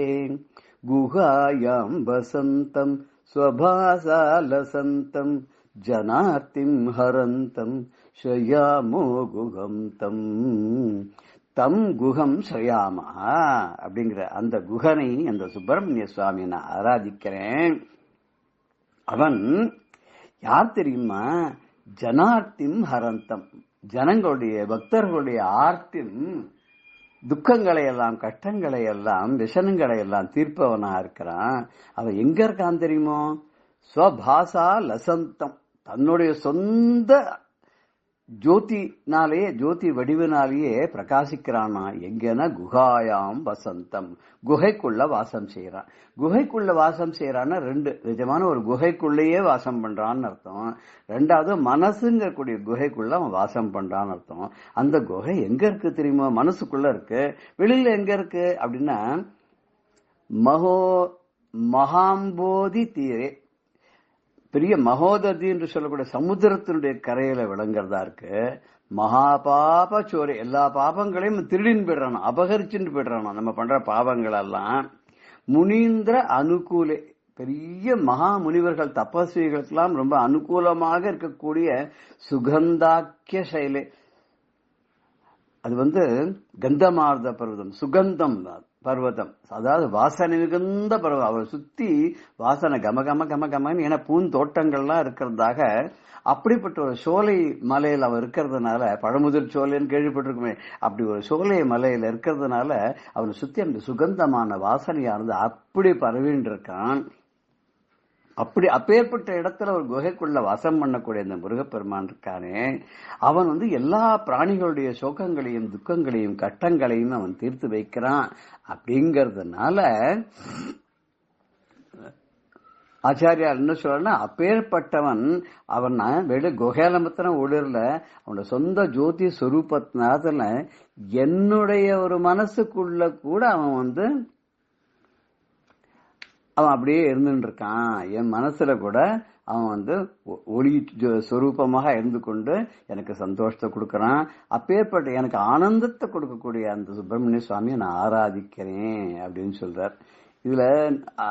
குஹாயாம் வசந்தம் ஸ்வபாசாலசந்தம் ஜனார்த்திம் ஹரந்தம் ஸ்ரயாமோ குகம் தம் தம் குகம் ஸ்ரயாமா அப்படிங்கிற அந்த குகனை, அந்த சுப்பிரமணிய சுவாமியை நான் ஆராதிக்கிறேன். அவன் யார் தெரியுமா? ஜனார்த்திம் ஹரந்தம், ஜனங்களுடைய பக்தர்களுடைய ஆர்த்திம், துக்கங்களை எல்லாம், கஷ்டங்களை எல்லாம், விஷனங்களை எல்லாம் தீர்ப்பவனா இருக்கிறான். அவன் எங்க இருக்கான் தெரியுமோ? ஸ்வபாசா லசந்தம், தன்னுடைய சொந்த ஜோதினாலேயே, ஜோதி வடிவினாலேயே பிரகாசிக்கிறானா. எங்கன்னா குகாயாம் வசந்தம், குகைக்குள்ள வாசம் செய்யறான். குகைக்குள்ள வாசம் செய்யறான்னா ரெண்டு, நிஜமான ஒரு குகைக்குள்ளேயே வாசம் பண்றான்னு அர்த்தம். ரெண்டாவது மனசுங்கிற கூடிய குகைக்குள்ள அவன் வாசம் பண்றான்னு அர்த்தம். அந்த குகை எங்க இருக்கு தெரியுமா? மனசுக்குள்ள இருக்கு. வெளியில எங்க இருக்கு அப்படின்னா மகாம்போதி தீரே, பெரிய மகோததி என்று சொல்லக்கூடிய சமுத்திரத்தினுடைய கரையில விளங்குறதா இருக்கு. மகாபாப சோரி, எல்லா பாபங்களையும் திருடின்னு போயிடுறானா, அபகரிச்சுட்டு போயிடுறானா நம்ம பண்ற பாவங்கள் எல்லாம். முனீந்திர அனுகூலே, பெரிய மகா முனிவர்கள் தபஸ்விகளுக்கெல்லாம் ரொம்ப அனுகூலமாக இருக்கக்கூடிய சுகந்தாக்கிய சைலே, அது கந்தமார்த பர்வதம், சுகந்தம் பர்வதம், அதாவது வாசனை மிகுந்த பர்வதம். அவரை சுத்தி வாசனை கம கம கம கமன்னு, ஏன்னா பூந்தோட்டங்கள்லாம் இருக்கிறதாக அப்படிப்பட்ட ஒரு சோலை மலையில் அவன் இருக்கிறதுனால, பழமுதிர் சோலைன்னு கேள்விப்பட்டிருக்குமே, அப்படி ஒரு சோலை மலையில இருக்கிறதுனால அவனை சுத்தி அந்த சுகந்தமான வாசனையானது அப்படி பரவின்னு இருக்கான். அப்படி அப்பேற்பட்ட இடத்துல ஒரு குகைக்குள்ள வாசம் பண்ணக்கூடிய அந்த முருகப்பெருமான் இருக்கானே, அவன் எல்லா பிராணிகளுடைய சோகங்களையும் துக்கங்களையும் கட்டங்களையும் அவன் தீர்த்து வைக்கிறான். அப்படிங்கறதுனால ஆச்சாரியார் என்ன சொல்றா, அப்பேற்பட்டவன் அவன் வெடு குகையில மாத்திரம் ஒளிரல, அவனோட சொந்த ஜோதி சொரூபத்தினால என்னுடைய ஒரு மனசுக்குள்ள கூட அவன் அவன் அப்படியே இருந்துட்டு இருக்கான். என் மனசுல கூட அவன் ஒளி சொரூபமாக இருந்து கொண்டு எனக்கு சந்தோஷத்தை கொடுக்கறான். அப்பேற்பட்ட எனக்கு ஆனந்தத்தை கொடுக்கக்கூடிய அந்த சுப்பிரமணிய சுவாமியை நான் ஆராதிக்கிறேன் அப்படின்னு சொல்றார். இதுல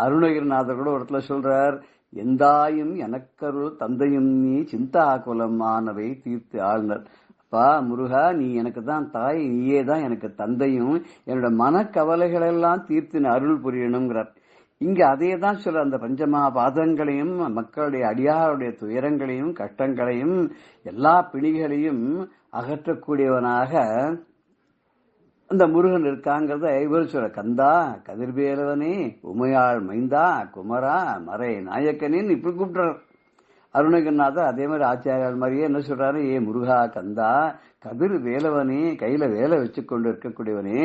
அருணகிரிநாதர் கூட ஒரு இடத்துல சொல்றார், எந்தாயும் எனக்கருள் தந்தையும் நீ சிந்தா குலமானவை தீர்த்து ஆழ்னர். அப்பா முருகா, நீ எனக்கு தான் தாய், நீயே தான் எனக்கு தந்தையும், என்னோட மனக்கவலைகள் எல்லாம் தீர்த்து அருள் புரியணுங்கிறார். இங்க அதே தான் சொல்ற, அந்த பஞ்சமா பாதங்களையும் மக்களுடைய அடியாருடைய துயரங்களையும் கஷ்டங்களையும் எல்லா பிணிகளையும் அகற்றக்கூடியவனாக அந்த முருகன் இருக்காங்கிறத இவர் சொல்ற. கந்தா கதிர்வேலவனே, உமையாள் மைந்தா, குமரா, மறை நாயக்கனின்னு இப்படி கூப்பிடுறார் அருணகிரிநாதர். அதே மாதிரி ஆச்சாரியார் மாதிரியே என்ன சொல்றாரு, ஏ முருகா கந்தா, கதிர் வேலவனே, கையில வேலை வச்சு கொண்டு இருக்கக்கூடியவனே,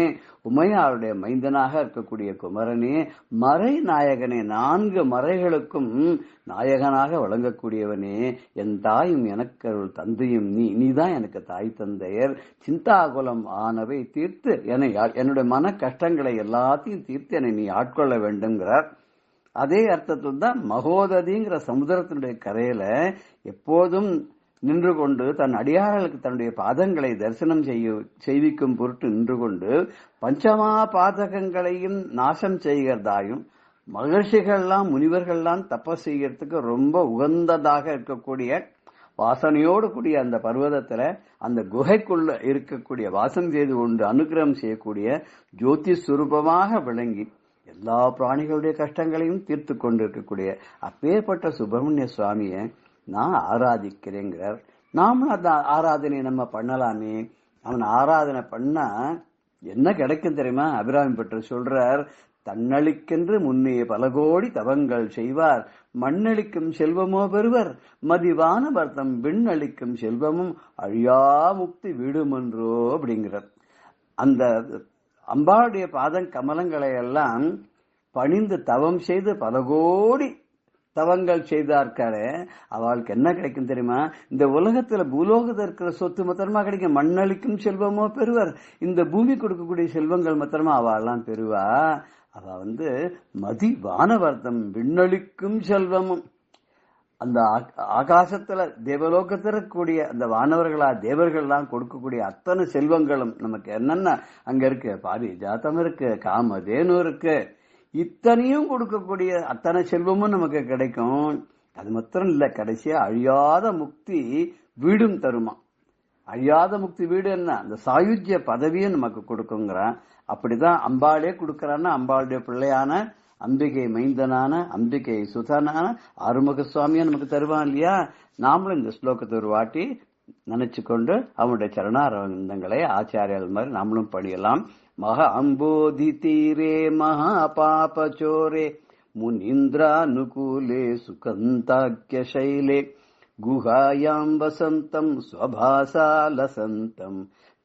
உமையாளுடைய மைந்தனாக இருக்கக்கூடிய குமரனே, மறை நாயகனே, 4 மறைகளுக்கும் நாயகனாக வழங்கக்கூடியவனே, என் தாயும் எனக்கருள் தந்தையும் நீதான் எனக்கு தாய் தந்தையர், சிந்தாகுலம் ஆனவை தீர்த்து என்னுடைய மன கஷ்டங்களை எல்லாத்தையும் தீர்த்து என்னை நீ ஆட்கொள்ள வேண்டும்ங்கிறார். அதே அர்த்தத்தில் தான் மகோததிங்கிற சமுத்திரத்தினுடைய கரையில எப்போதும் நின்று கொண்டு தன் அடியார்களுக்கு தன்னுடைய பாதங்களை தரிசனம் செய்விக்கும் பொருட்டு நின்று கொண்டு பஞ்சமா பாதகங்களையும் நாசம் செய்கிறதாயும், மகர்ஷிகள்லாம் முனிவர்கள்லாம் தபஸ் செய்யறதுக்கு ரொம்ப உகந்ததாக இருக்கக்கூடிய வாசனையோடு கூடிய அந்த பர்வதத்துல அந்த குகைக்குள்ள இருக்கக்கூடிய வாசம் செய்து கொண்டு அனுகிரகம் செய்யக்கூடிய ஜோதி சுரூபமாக விளங்கி எல்லா பிராணிகளுடைய கஷ்டங்களையும் தீர்த்து கொண்டிருக்கக்கூடிய அப்பேற்பட்ட சுப்பிரமணிய சுவாமியை நான் ஆராதிக்கிறேங்கிறார். நாம அந்த ஆராதனை நம்ம பண்ணலாமே. அவன் ஆராதனை பண்ணா என்ன கிடைக்கும் தெரியுமா? அபிராமி பற்று சொல்றார், தன்னளிக்கென்று முன்னே பல கோடி தவங்கள் செய்வார், மண்ணளிக்கும் செல்வமோ பெறுவர், மதிவான பர்த்தம் விண்ணளிக்கும் செல்வமும் அழியா முக்தி விடுமென்றோ அப்படிங்கிறார். அந்த அம்பாளுடைய பாதம் கமலங்களை எல்லாம் பணிந்து தவம் செய்து பல கோடி தவங்கள் செய்தார்க்காரு, அவளுக்கு என்ன கிடைக்கும் தெரியுமா? இந்த உலகத்துல பூலோகத்தில் இருக்கிற சொத்து மாத்திரமா கிடைக்கும், மண்ணளிக்கும் செல்வமோ பெறுவர், இந்த பூமி கொடுக்கக்கூடிய செல்வங்கள் மாத்திரமா அவெல்லாம் பெறுவா. அவ மதி வானவர்த்தம் விண்ணளிக்கும் செல்வமும், அந்த ஆகாசத்துல தேவலோகத்துல கூடிய அந்த வானவர்களா தேவர்கள்லாம் கொடுக்கக்கூடிய அத்தனை செல்வங்களும் நமக்கு என்னென்ன அங்க இருக்கு, பாரிஜாத்தம் இருக்கு, காமதேனு இருக்கு, இத்தனையும் கொடுக்கக்கூடிய அத்தனை செல்வமும் நமக்கு கிடைக்கும். அது மாத்திரம் இல்ல, கடைசியா அழியாத முக்தி வீடும் தருமா. அழியாத முக்தி வீடு என்ன, அந்த சாயுஜ்ய பதவியும் நமக்கு கொடுக்குங்கிறான். அப்படிதான் அம்பாளே கொடுக்கறான்னா, அம்பாளுடைய பிள்ளையான அம்பிகை மைந்தனான அம்பிகை சுதனான ஆறுமுக சுவாமியை நமக்கு தருவான் இல்லையா. நாமளும் இந்த ஸ்லோகத்தை ஒரு வாட்டி நினைச்சு கொண்டு அவனுடைய சரணாரவிந்தங்களை ஆச்சாரியர்கள் மாதிரி நாமளும் படியலாம். மகா அம்போதி தீரே மகா பாபச்சோரே முனீந்திரானுகூலே சுகந்தாக்கிய சைலே குஹாயாம் வசந்தம் ஸ்வபாசாலசந்தம்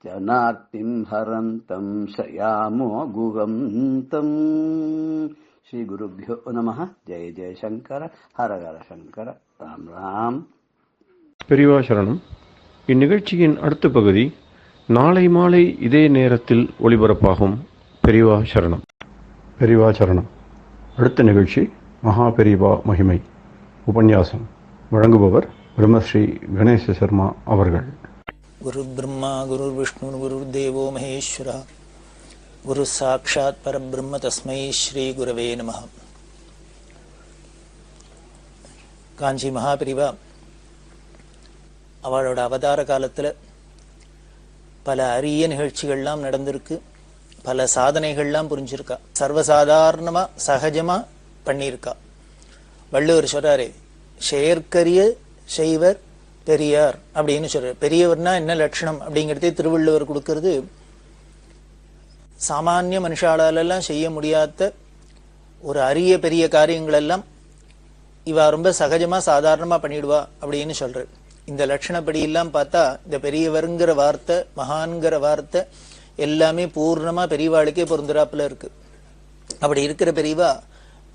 ஜனார்த்திம் ஹரந்தம் ஷயாமோ குஹந்தம். ஸ்ரீ குருப்யோ நமः. ஜெய ஜெயசங்கர ஹர ஹர சங்கர. ராம் ராம். பெரியவா சரணம். இந்நிகழ்ச்சியின் அடுத்த பகுதி நாளை மாலை இதே நேரத்தில் ஒளிபரப்பாகும். பெரியவா சரணம். பெரியவா சரணம். அடுத்த நிகழ்ச்சி மகா பெரியவா மகிமை உபன்யாசம். வழங்குபவர் பிரம்மஸ்ரீ கணேச சர்மா அவர்கள். குரு பிரம்மா குரு விஷ்ணு குரு தேவோ மகேஸ்வரா குரு சாட்சாத் பரபிரம்ம தஸ்மை ஸ்ரீ குரவே நமः. காஞ்சி மகாபிரிவா அவளோட அவதார காலத்தில் பல அரிய நிகழ்ச்சிகள்லாம் நடந்திருக்கு, பல சாதனைகள்லாம் புரிஞ்சிருக்கா, சர்வசாதாரணமாக சகஜமாக பண்ணியிருக்கா. வள்ளுவர் சொல்றாரு, செயற்கரிய செய்வர் பெரியார் அப்படின்னு சொல்றாரு. பெரியவர்னா என்ன லட்சணம் அப்படிங்கிறதே திருவள்ளுவர் கொடுக்கறது. சாமானிய மனுஷாலெல்லாம் செய்ய முடியாத ஒரு அரிய பெரிய காரியங்கள் எல்லாம் இவ ரொம்ப சகஜமா சாதாரணமா பண்ணிடுவா அப்படின்னு சொல்றாரு. இந்த லட்சணப்படி எல்லாம் பார்த்தா இந்த பெரியவருங்கிற வார்த்தை, மகான்கிற வார்த்தை எல்லாமே பூர்ணமா பெரியவாளுக்கே பொருந்துறாப்புல இருக்கு. அப்படி இருக்கிற பெரியவா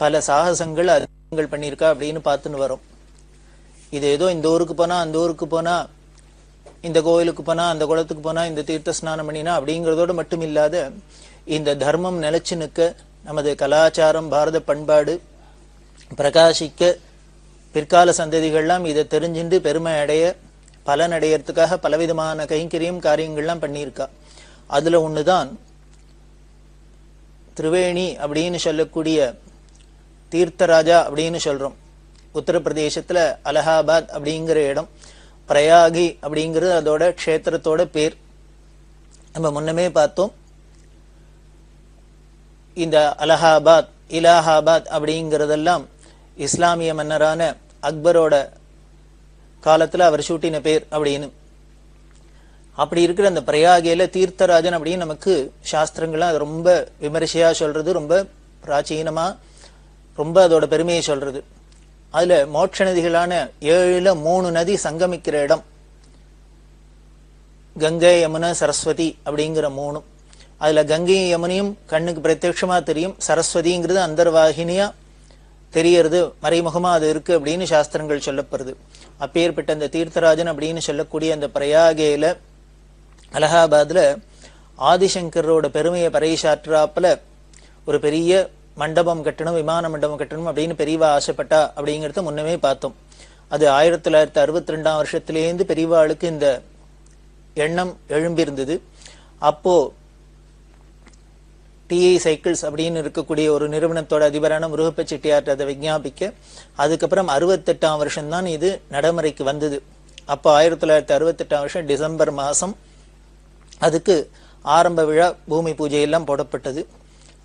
பல சாகசங்கள் அதிகங்கள் பண்ணியிருக்கா அப்படின்னு பார்த்துன்னு வரோம். இது ஏதோ இந்த ஊருக்கு போனா அந்த ஊருக்கு போனா, இந்த கோயிலுக்கு போனா அந்த குளத்துக்கு போனா, இந்த தீர்த்த ஸ்நானம் பண்ணினா அப்படிங்கிறதோடு மட்டும் இல்லாத இந்த தர்மம் நிலைச்சு நிற்க, நமது கலாச்சாரம் பாரத பண்பாடு பிரகாசிக்க, பிற்கால சந்ததிகள்லாம் இதை தெரிஞ்சுட்டு பெருமை அடைய, பலன் அடையறதுக்காக பலவிதமான கைங்கரியம் காரியங்கள்லாம் பண்ணியிருக்கா. அதுல ஒண்ணுதான் திரிவேணி அப்படின்னு சொல்லக்கூடிய தீர்த்தராஜா அப்படின்னு சொல்றோம். உத்தரப்பிரதேசத்துல அலகாபாத் அப்படிங்கிற இடம், பிரயாகி அப்படிங்கிறது அதோட க்ஷேத்திரத்தோட பேர். நம்ம முன்னமே பார்த்தோம், இந்த அலகாபாத் இலாஹாபாத் அப்படிங்கிறதெல்லாம் இஸ்லாமிய மன்னரான அக்பரோட காலத்துல அவர் சூட்டின பேர் அப்படின்னு. அப்படி இருக்கிற அந்த பிரயாகியில தீர்த்தராஜன் அப்படின்னு நமக்கு சாஸ்திரங்கள்லாம் அது ரொம்ப விமரிசையா சொல்றது, ரொம்ப பிராச்சீனமா ரொம்ப அதோட பெருமையை சொல்றது. அதுல மோட்ச நதிகளான 7ல 3 நதி சங்கமிக்கிற இடம், கங்கை யமுனா சரஸ்வதி அப்படிங்கிற 3. அதுல கங்கையும் யமுனையும் கண்ணுக்கு பிரத்யட்சமா தெரியும், சரஸ்வதிங்கிறது அந்தர்வாகினியா தெரியறது, மறைமுகமா அது இருக்கு அப்படின்னு சாஸ்திரங்கள் சொல்லப்படுது. அப்பேற்பட்ட அந்த தீர்த்தராஜன் அப்படின்னு சொல்லக்கூடிய அந்த பிரயாகேல அலகாபாத்ல ஆதிசங்கரோட பெருமையை பறைசாற்றாப்புல ஒரு பெரிய மண்டபம் கட்டணும், விமான மண்டபம் கட்டணும் அப்படின்னு பெரியவா ஆசைப்பட்டா அப்படிங்கிறத முன்னமே பார்த்தோம். அது 1962ஆம் வருஷத்திலேருந்து பெரியவாளுக்கு இந்த எண்ணம் எழும்பியிருந்தது. அப்போ டிஐ சைக்கிள்ஸ் அப்படின்னு இருக்கக்கூடிய ஒரு நிறுவனத்தோட அதிபரான முருகப்ப செட்டியார் அதை விஞ்ஞாபிக்க, அதுக்கப்புறம் 68ஆம் வருஷம்தான் இது நடைமுறைக்கு வந்தது. அப்போ 1968ஆம் வருஷம் டிசம்பர் மாசம் அதுக்கு ஆரம்ப விழா பூமி பூஜை எல்லாம் போடப்பட்டது.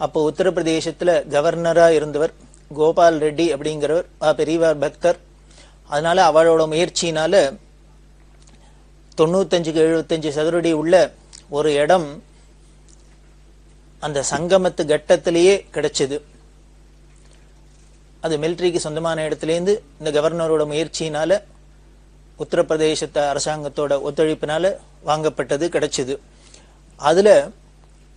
அப்போ உத்தரப்பிரதேசத்துல கவர்னரா இருந்தவர் கோபால் ரெட்டி அப்படிங்கிறவர் பெரியவர் பக்தர். அதனால அவளோட முயற்சியினால 95-75 சதுரடி உள்ள ஒரு இடம் அந்த சங்கமத்து கட்டத்திலேயே கிடைச்சது. அது மிலிட்டரிக்கு சொந்தமான இடத்துலேருந்து இந்த கவர்னரோட முயற்சியினால உத்தரப்பிரதேச அரசாங்கத்தோட ஒத்துழைப்பினால வாங்கப்பட்டது, கிடைச்சது. அதுல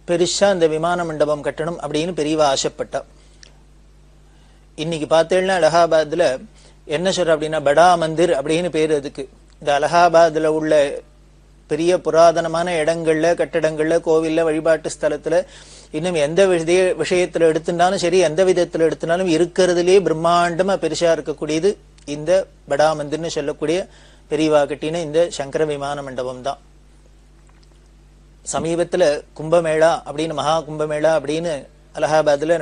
பெருசா இந்த விமான மண்டபம் கட்டணும் அப்படின்னு பெரியவா ஆசைப்பட்டா. இன்னைக்கு பார்த்தேன்னா அலகாபாத்ல என்ன சொல்ற அப்படின்னா படா மந்திர் அப்படின்னு பேரு அதுக்கு. இந்த அலகாபாத்ல உள்ள பெரிய புராதனமான இடங்கள்ல, கட்டடங்கள்ல, கோவில்ல, வழிபாட்டு ஸ்தலத்துல, இன்னும் எந்த விஷயத்துல எடுத்துட்டாலும் சரி, எந்த விதத்துல எடுத்துனாலும் இருக்கிறதுலே பிரம்மாண்டமா பெருசா இருக்கக்கூடியது இந்த படா மந்திர்னு சொல்லக்கூடிய பெரியவா கட்டின இந்த சங்கர விமான மண்டபம் தான். சமீபத்துல கும்பமேளா அப்படின்னு மகா கும்பமேளா அப்படின்னு அலகாபாத்ல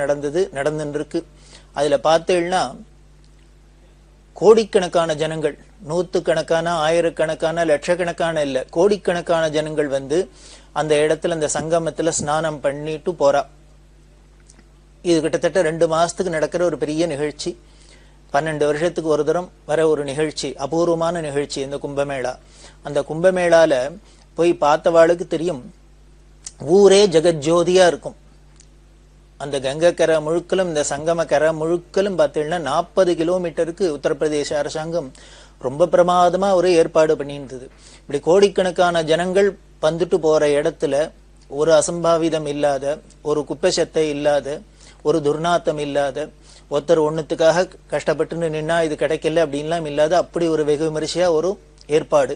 நடந்துருக்கு. அதுல பார்த்தேன்னா கோடிக்கணக்கான ஜனங்கள், நூத்துக்கணக்கான, ஆயிரக்கணக்கான, லட்சக்கணக்கான இல்ல, கோடிக்கணக்கான ஜனங்கள் வந்து அந்த இடத்துல அந்த சங்கமத்துல ஸ்நானம் பண்ணிட்டு போறா. இது கிட்டத்தட்ட 2 மாசத்துக்கு நடக்கிற ஒரு பெரிய நிகழ்ச்சி. 12 வருஷத்துக்கு ஒரு தரம் வர ஒரு நிகழ்ச்சி, அபூர்வமான நிகழ்ச்சி இந்த கும்பமேளா. அந்த கும்பமேளால போய் பார்த்தவாளுக்கு தெரியும், ஊரே ஜெகஜோதியா இருக்கும். அந்த கங்கக்கரை முழுக்கலும் இந்த சங்கம கரை முழுக்கலும் பார்த்தீங்கன்னா 40 கிலோமீட்டருக்கு உத்தரப்பிரதேச அரசாங்கம் ரொம்ப பிரமாதமா ஒரு ஏற்பாடு பண்ணியிருந்தது. இப்படி கோடிக்கணக்கான ஜனங்கள் வந்துட்டு போற இடத்துல ஒரு அசம்பாவிதம் இல்லாத, ஒரு குப்பை செத்தை இல்லாத, ஒரு துர்நாத்தம் இல்லாத, ஒருத்தர் ஒண்ணுத்துக்காக கஷ்டப்பட்டு நின்னா இது கிடைக்கல அப்படின்லாம் இல்லாத அப்படி ஒரு வெகு விமரிசையா ஒரு ஏற்பாடு.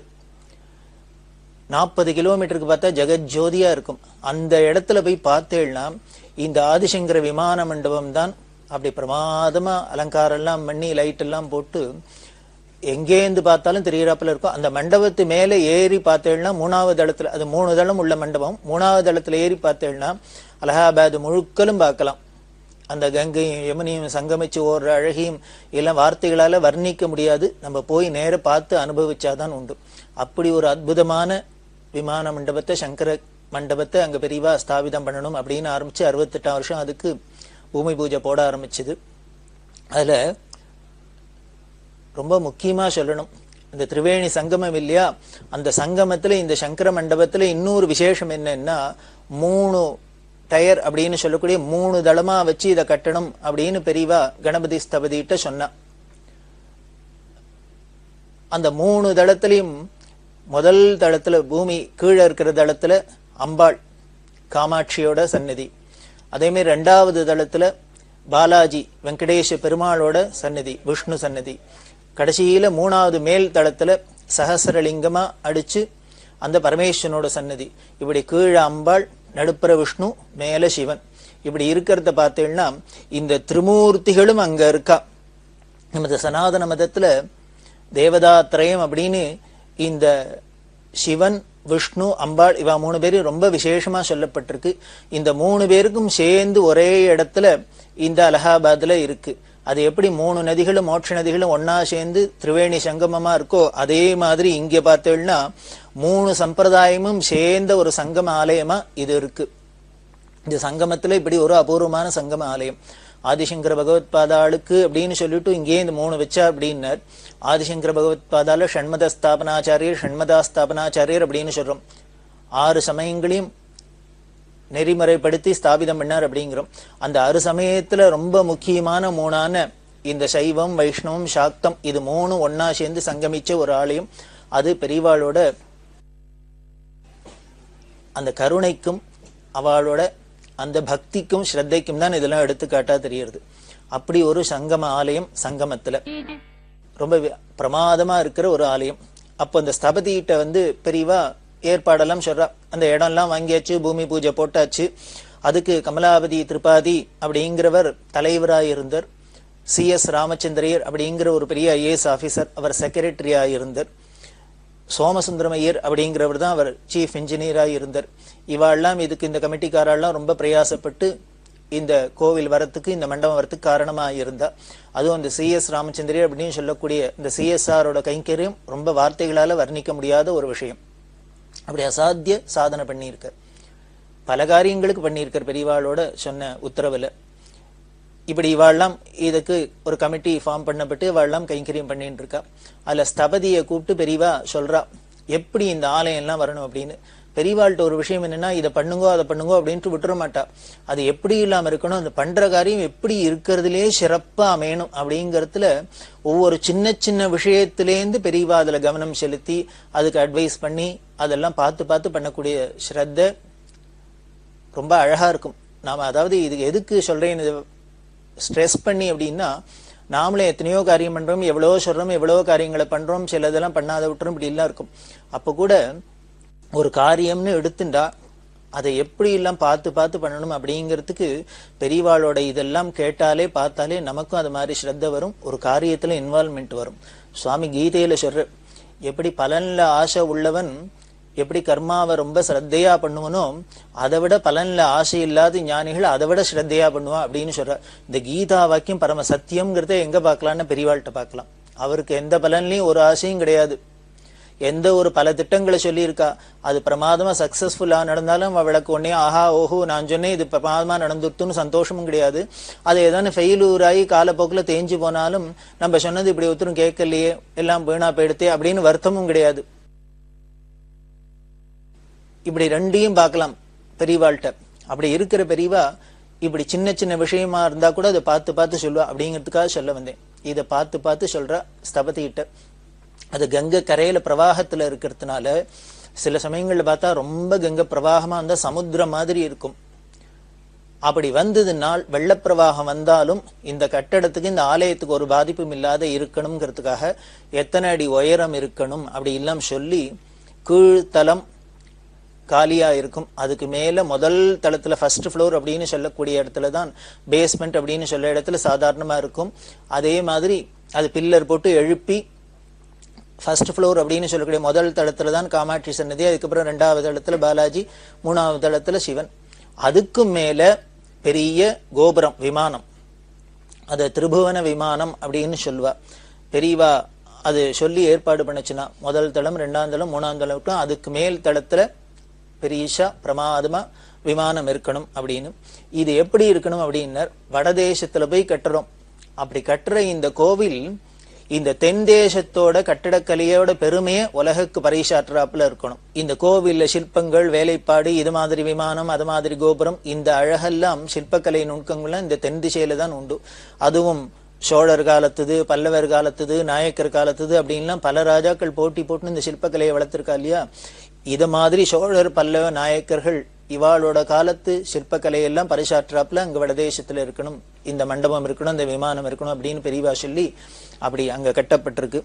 40 கிலோமீட்டருக்கு பார்த்தா ஜெகஜோதியா இருக்கும். அந்த இடத்துல போய் பார்த்தேன்னா இந்த ஆதிசங்கர விமான மண்டபம் தான் அப்படி பிரமாதமா அலங்காரம் எல்லாம் பண்ணி லைட் எல்லாம் போட்டு எங்கேந்து பார்த்தாலும் தெரியறாப்புல இருக்கும். அந்த மண்டபத்து மேல ஏறி பார்த்தேன்னா 3வது தளத்துல, அது 3 தளம் உள்ள மண்டபம், 3வது தளத்துல ஏறி பார்த்தேன்னா அலகாபாத் முழுக்கலும் பார்க்கலாம். அந்த கங்கையும் யமுனையும் சங்கமிச்சு ஓடுற அழகையும் எல்லாம் வார்த்தைகளால வர்ணிக்க முடியாது. நம்ம போய் நேர பார்த்து அனுபவிச்சாதான் உண்டு. அப்படி ஒரு அற்புதமான விமான மண்டபத்தை, சங்கர மண்டபத்தை அங்க பெரியவா ஸ்தாபிதம் பண்ணணும் அப்படின்னு ஆரம்பிச்சு 68ஆம் வருஷம் அதுக்கு பூமி பூஜை போட ஆரம்பிச்சது. அதுல ரொம்ப முக்கியமா சொல்லணும், இந்த திரிவேணி சங்கமம் இல்லையா, அந்த சங்கமத்துல இந்த சங்கர மண்டபத்துல இன்னொரு விசேஷம் என்னன்னா 3 டயர் அப்படின்னு சொல்லக்கூடிய 3 தளமா வச்சு இதை கட்டணும் அப்படின்னு பெரியவா கணபதி ஸ்தபதிட்ட சொன்னா. அந்த 3 தளத்திலையும் முதல் தளத்துல பூமி கீழே இருக்கிற தளத்துல அம்பாள் காமாட்சியோட சன்னதி, அதே மாதிரி 2வது தளத்துல பாலாஜி வெங்கடேஷ பெருமாளோட சன்னதி, விஷ்ணு சன்னதி, கடைசியில 3வது மேல் தளத்துல சஹசிரலிங்கமா அடிச்சு அந்த பரமேஸ்வரனோட சன்னதி. இப்படி கீழே அம்பாள், நடுப்புற விஷ்ணு, மேல சிவன். இப்படி இருக்கிறத பார்த்தீங்கன்னா இந்த திரிமூர்த்திகளும் அங்க இருக்கா. நமது சனாதன மதத்துல தேவதாத்ரயம் அப்படின்னு இந்த சிவன், விஷ்ணு, அம்பாள் இவா 3 பேரும் ரொம்ப விசேஷமா சொல்லப்பட்டிருக்கு. இந்த 3 பேருக்கும் சேர்ந்து ஒரே இடத்துல இந்த அலகாபாத்ல இருக்கு. அது எப்படி 3 நதிகளும் மோட்ச நதிகளும் ஒன்னா சேர்ந்து திரிவேணி சங்கமமா இருக்கோ அதே மாதிரி இங்க பார்த்தேன்னா 3 சம்பிரதாயமும் சேர்ந்த ஒரு சங்கம ஆலயமா இது இருக்கு. இந்த சங்கமத்துல இப்படி ஒரு அபூர்வமான சங்கம ஆலயம். ஆதிசங்கர பகவத் பாதாளுக்கு அப்படின்னு சொல்லிட்டு இங்கே இந்த 3 வச்சா அப்படின்னார். ஆதிசங்கர பகவத் பாதால ஷண்மத ஸ்தாபனாச்சாரியர், ஷண்மதா ஸ்தாபனாச்சாரியர் அப்படின்னு சொல்றோம். 6 சமயங்களையும் நெறிமுறைப்படுத்தி ஸ்தாபிதம் பண்ணார் அப்படிங்கிறோம். அந்த 6 சமயத்துல ரொம்ப முக்கியமான 3ஆன இந்த சைவம், வைஷ்ணவம், சாக்தம் இது 3 ஒன்னா சேர்ந்து சங்கமிச்ச ஒரு ஆலயம். அது பெரியவாளோட அந்த கருணைக்கும் அவளோட அந்த பக்திக்கும் ஸ்ரத்தைக்கும் தான் இதெல்லாம் எடுத்துக்காட்டா தெரியுது. அப்படி ஒரு சங்கம ஆலயம் சங்கமத்துல ரொம்ப பிரமாதமா இருக்கிற ஒரு ஆலயம். அப்போ அந்த ஸ்தபதிகிட்ட வந்து பெரியவா ஏற்பாடெல்லாம் சொல்றா. அந்த இடம்லாம் வாங்கியாச்சு, பூமி பூஜை போட்டாச்சு. அதுக்கு கமலாபதி திரிபாதி அப்படிங்கிறவர் தலைவராயிருந்தார். CS ராமச்சந்திரையர் அப்படிங்கிற ஒரு பெரிய IAS ஆபீசர், அவர் செக்ரட்டரியா இருந்தார். சோமசுந்தரம் ஐயர் அப்படிங்கிறவர் தான் அவர் சீஃப் இன்ஜினியராக இருந்தார். இவாள்லாம் இதுக்கு இந்த கமிட்டிக்காரெல்லாம் ரொம்ப பிரயாசப்பட்டு இந்த கோவில் வரத்துக்கு, இந்த மண்டபம் வரத்துக்கு காரணமா இருந்தா. அதுவும் அந்த CS ராமச்சந்திரர் அப்படின்னு சொல்லக்கூடிய இந்த CSRோட கைங்கரியம் ரொம்ப வார்த்தைகளால வர்ணிக்க முடியாத ஒரு விஷயம். அப்படி அசாத்திய சாதனை பண்ணியிருக்கார். பல காரியங்களுக்கு பண்ணியிருக்கார் பெரியவாளோட சொன்ன உத்தரவுல. இப்படி இவாள்லாம் இதுக்கு ஒரு கமிட்டி ஃபார்ம் பண்ணப்பட்டு இவாள்லாம் கைங்கரியம் பண்ணிட்டு இருக்கா. அதுல ஸ்தபதியை கூப்பிட்டு பெரியவா சொல்றா எப்படி இந்த ஆலயம் எல்லாம் வரணும் அப்படின்னு. பெரியவாள்கிட்ட ஒரு விஷயம் என்னன்னா, இதை பண்ணுங்கோ அதை பண்ணுங்கோ அப்படின்ட்டு விட்டுற மாட்டா. அது எப்படி இல்லாம இருக்கணும், அந்த பண்ற காரியம் எப்படி இருக்கிறதுலே சிறப்பா அமையணும் அப்படிங்கறதுல ஒவ்வொரு சின்ன சின்ன விஷயத்திலேருந்து பெரியவா அதுல கவனம் செலுத்தி அதுக்கு அட்வைஸ் பண்ணி அதெல்லாம் பார்த்து பார்த்து பண்ணக்கூடிய ஸ்ரத்த ரொம்ப அழகா இருக்கும். நாம அதாவது இது எதுக்கு சொல்றேன் ஸ்ட்ரெஸ் பண்ணி அப்படின்னா, நாமளே எத்தனையோ காரியம் பண்றோம், எவ்வளவோ சொல்றோம், எவ்வளவோ காரியங்களை பண்றோம், சிலதெல்லாம் பண்ணாத விட்டுரும், இப்படி எல்லாம் இருக்கும். அப்ப கூட ஒரு காரியம்னு எடுத்துட்டா அதை எப்படி எல்லாம் பார்த்து பார்த்து பண்ணணும் அப்படிங்கிறதுக்கு பெரியவாளோட இதெல்லாம் கேட்டாலே பார்த்தாலே நமக்கும் அது மாதிரி ஸ்ரத்த வரும், ஒரு காரியத்துல இன்வால்வ்மெண்ட் வரும். சுவாமி கீதையில சொல்ற, எப்படி பலன்ல ஆசை உள்ளவன் எப்படி கர்மாவை ரொம்ப ஸ்ரத்தையா பண்ணுவனோ அதை விட பலன்ல ஆசை இல்லாத ஞானிகள் அதை விட ஸ்ரத்தையா பண்ணுவான் அப்படின்னு சொல்ற. இந்த கீதா வாக்கியம் பரம சத்தியம்ங்கிறத எங்க பார்க்கலாம்னு பெரியவாள்கிட்ட பார்க்கலாம். அவருக்கு எந்த பலன்லையும் ஒரு ஆசையும் கிடையாது. எந்த ஒரு பல திட்டங்களை சொல்லியிருக்கா, அது பிரமாதமா சக்சஸ்ஃபுல்லா நடந்தாலும் அவளுக்கு உடனே ஆஹா ஓஹோ நான் சொன்னேன் இது பிரமாதமா நடந்துட்டுன்னு சந்தோஷமும் கிடையாது. அது ஏதாவது ஃபெயிலூர் ஆகி காலப்போக்கில் தேஞ்சு போனாலும் நம்ம சொன்னது இப்படி ஒருத்தரும் கேட்கலையே, எல்லாம் வீணா போயிடுத்தே அப்படின்னு வருத்தமும் கிடையாது. இப்படி ரெண்டையும் பார்க்கலாம் பெரியவாள்கிட்ட. அப்படி இருக்கிற பெரியவா இப்படி சின்ன சின்ன விஷயமா இருந்தா கூட அதை பார்த்து பார்த்து சொல்லுவா. அப்படிங்கிறதுக்காக சொல்ல வந்தேன். இதை பார்த்து பார்த்து சொல்றா ஸ்தபதிகிட்ட. அது கங்கை கரையில பிரவாகத்துல இருக்கிறதுனால சில சமயங்கள்ல பார்த்தா ரொம்ப கங்கை பிரவாகமா இருந்தா சமுத்திரம் மாதிரி இருக்கும். அப்படி வந்ததுனால் வெள்ளப்பிரவாகம் வந்தாலும் இந்த கட்டடத்துக்கு இந்த ஆலயத்துக்கு ஒரு பாதிப்பும் இல்லாத இருக்கணுங்கிறதுக்காக எத்தனை அடி உயரம் இருக்கணும் அப்படி எல்லாம் சொல்லி கீழ்த்தலம் காலியா இருக்கும். அதுக்கு மேல முதல் தளத்துல ஃபர்ஸ்ட் ஃப்ளோர் அப்படின்னு சொல்லக்கூடிய இடத்துல தான் பேஸ்மெண்ட் அப்படின்னு சொல்ல இடத்துல சாதாரணமா இருக்கும். அதே மாதிரி அது பில்லர் போட்டு எழுப்பி ஃபர்ஸ்ட் ஃப்ளோர் அப்படின்னு சொல்லக்கூடிய முதல் தளத்துல தான் காமாட்சி சன்னதி, அதுக்கப்புறம் 2வது தளத்துல பாலாஜி, 3வது தளத்துல சிவன். அதுக்கு மேல பெரிய கோபுரம் விமானம், அது திரிபுவன விமானம் அப்படின்னு சொல்லுவா பெரியவா. அது சொல்லி ஏற்பாடு பண்ணுச்சுன்னா முதல் தளம் 2ஆம் தளம் 3ஆம் தளம் அதுக்கு மேல் தளத்துல பெரியஷா பிரமாதமா விமானம் இருக்கணும் அப்படின்னு. இது எப்படி இருக்கணும் அப்படின்னா வடதேசத்துல போய் கட்டுறோம். அப்படி கட்டுற இந்த கோவில் இந்த தென் தேசத்தோட கட்டிடக்கலையோட பெருமையை உலகுக்கு பறைசாற்றுறாப்புல இருக்கணும். இந்த கோவில்ல சிற்பங்கள் வேலைப்பாடு இது மாதிரி விமானம் அது மாதிரி கோபுரம் இந்த அழகெல்லாம் சிற்பக்கலை நுணுக்கங்கள்லாம் இந்த தென் திசையில தான் உண்டு. அதுவும் சோழர் காலத்துது, பல்லவர் காலத்துது, நாயக்கர் காலத்துது அப்படின்லாம் பல ராஜாக்கள் போட்டி போட்டு இந்த சிற்பக்கலையை வளர்த்திருக்கா இல்லையா. இத மாதிரி சோழர் பல்லவ நாயக்கர்கள் இவாளோட காலத்து சிற்பக்கலையெல்லாம் பரிசாற்றாப்புல அங்க வடதேசத்துல இருக்கணும், இந்த மண்டபம் இருக்கணும், இந்த விமானம் இருக்கணும் அப்படின்னு பெரியவா சொல்லி அப்படி அங்க கட்டப்பட்டிருக்கு.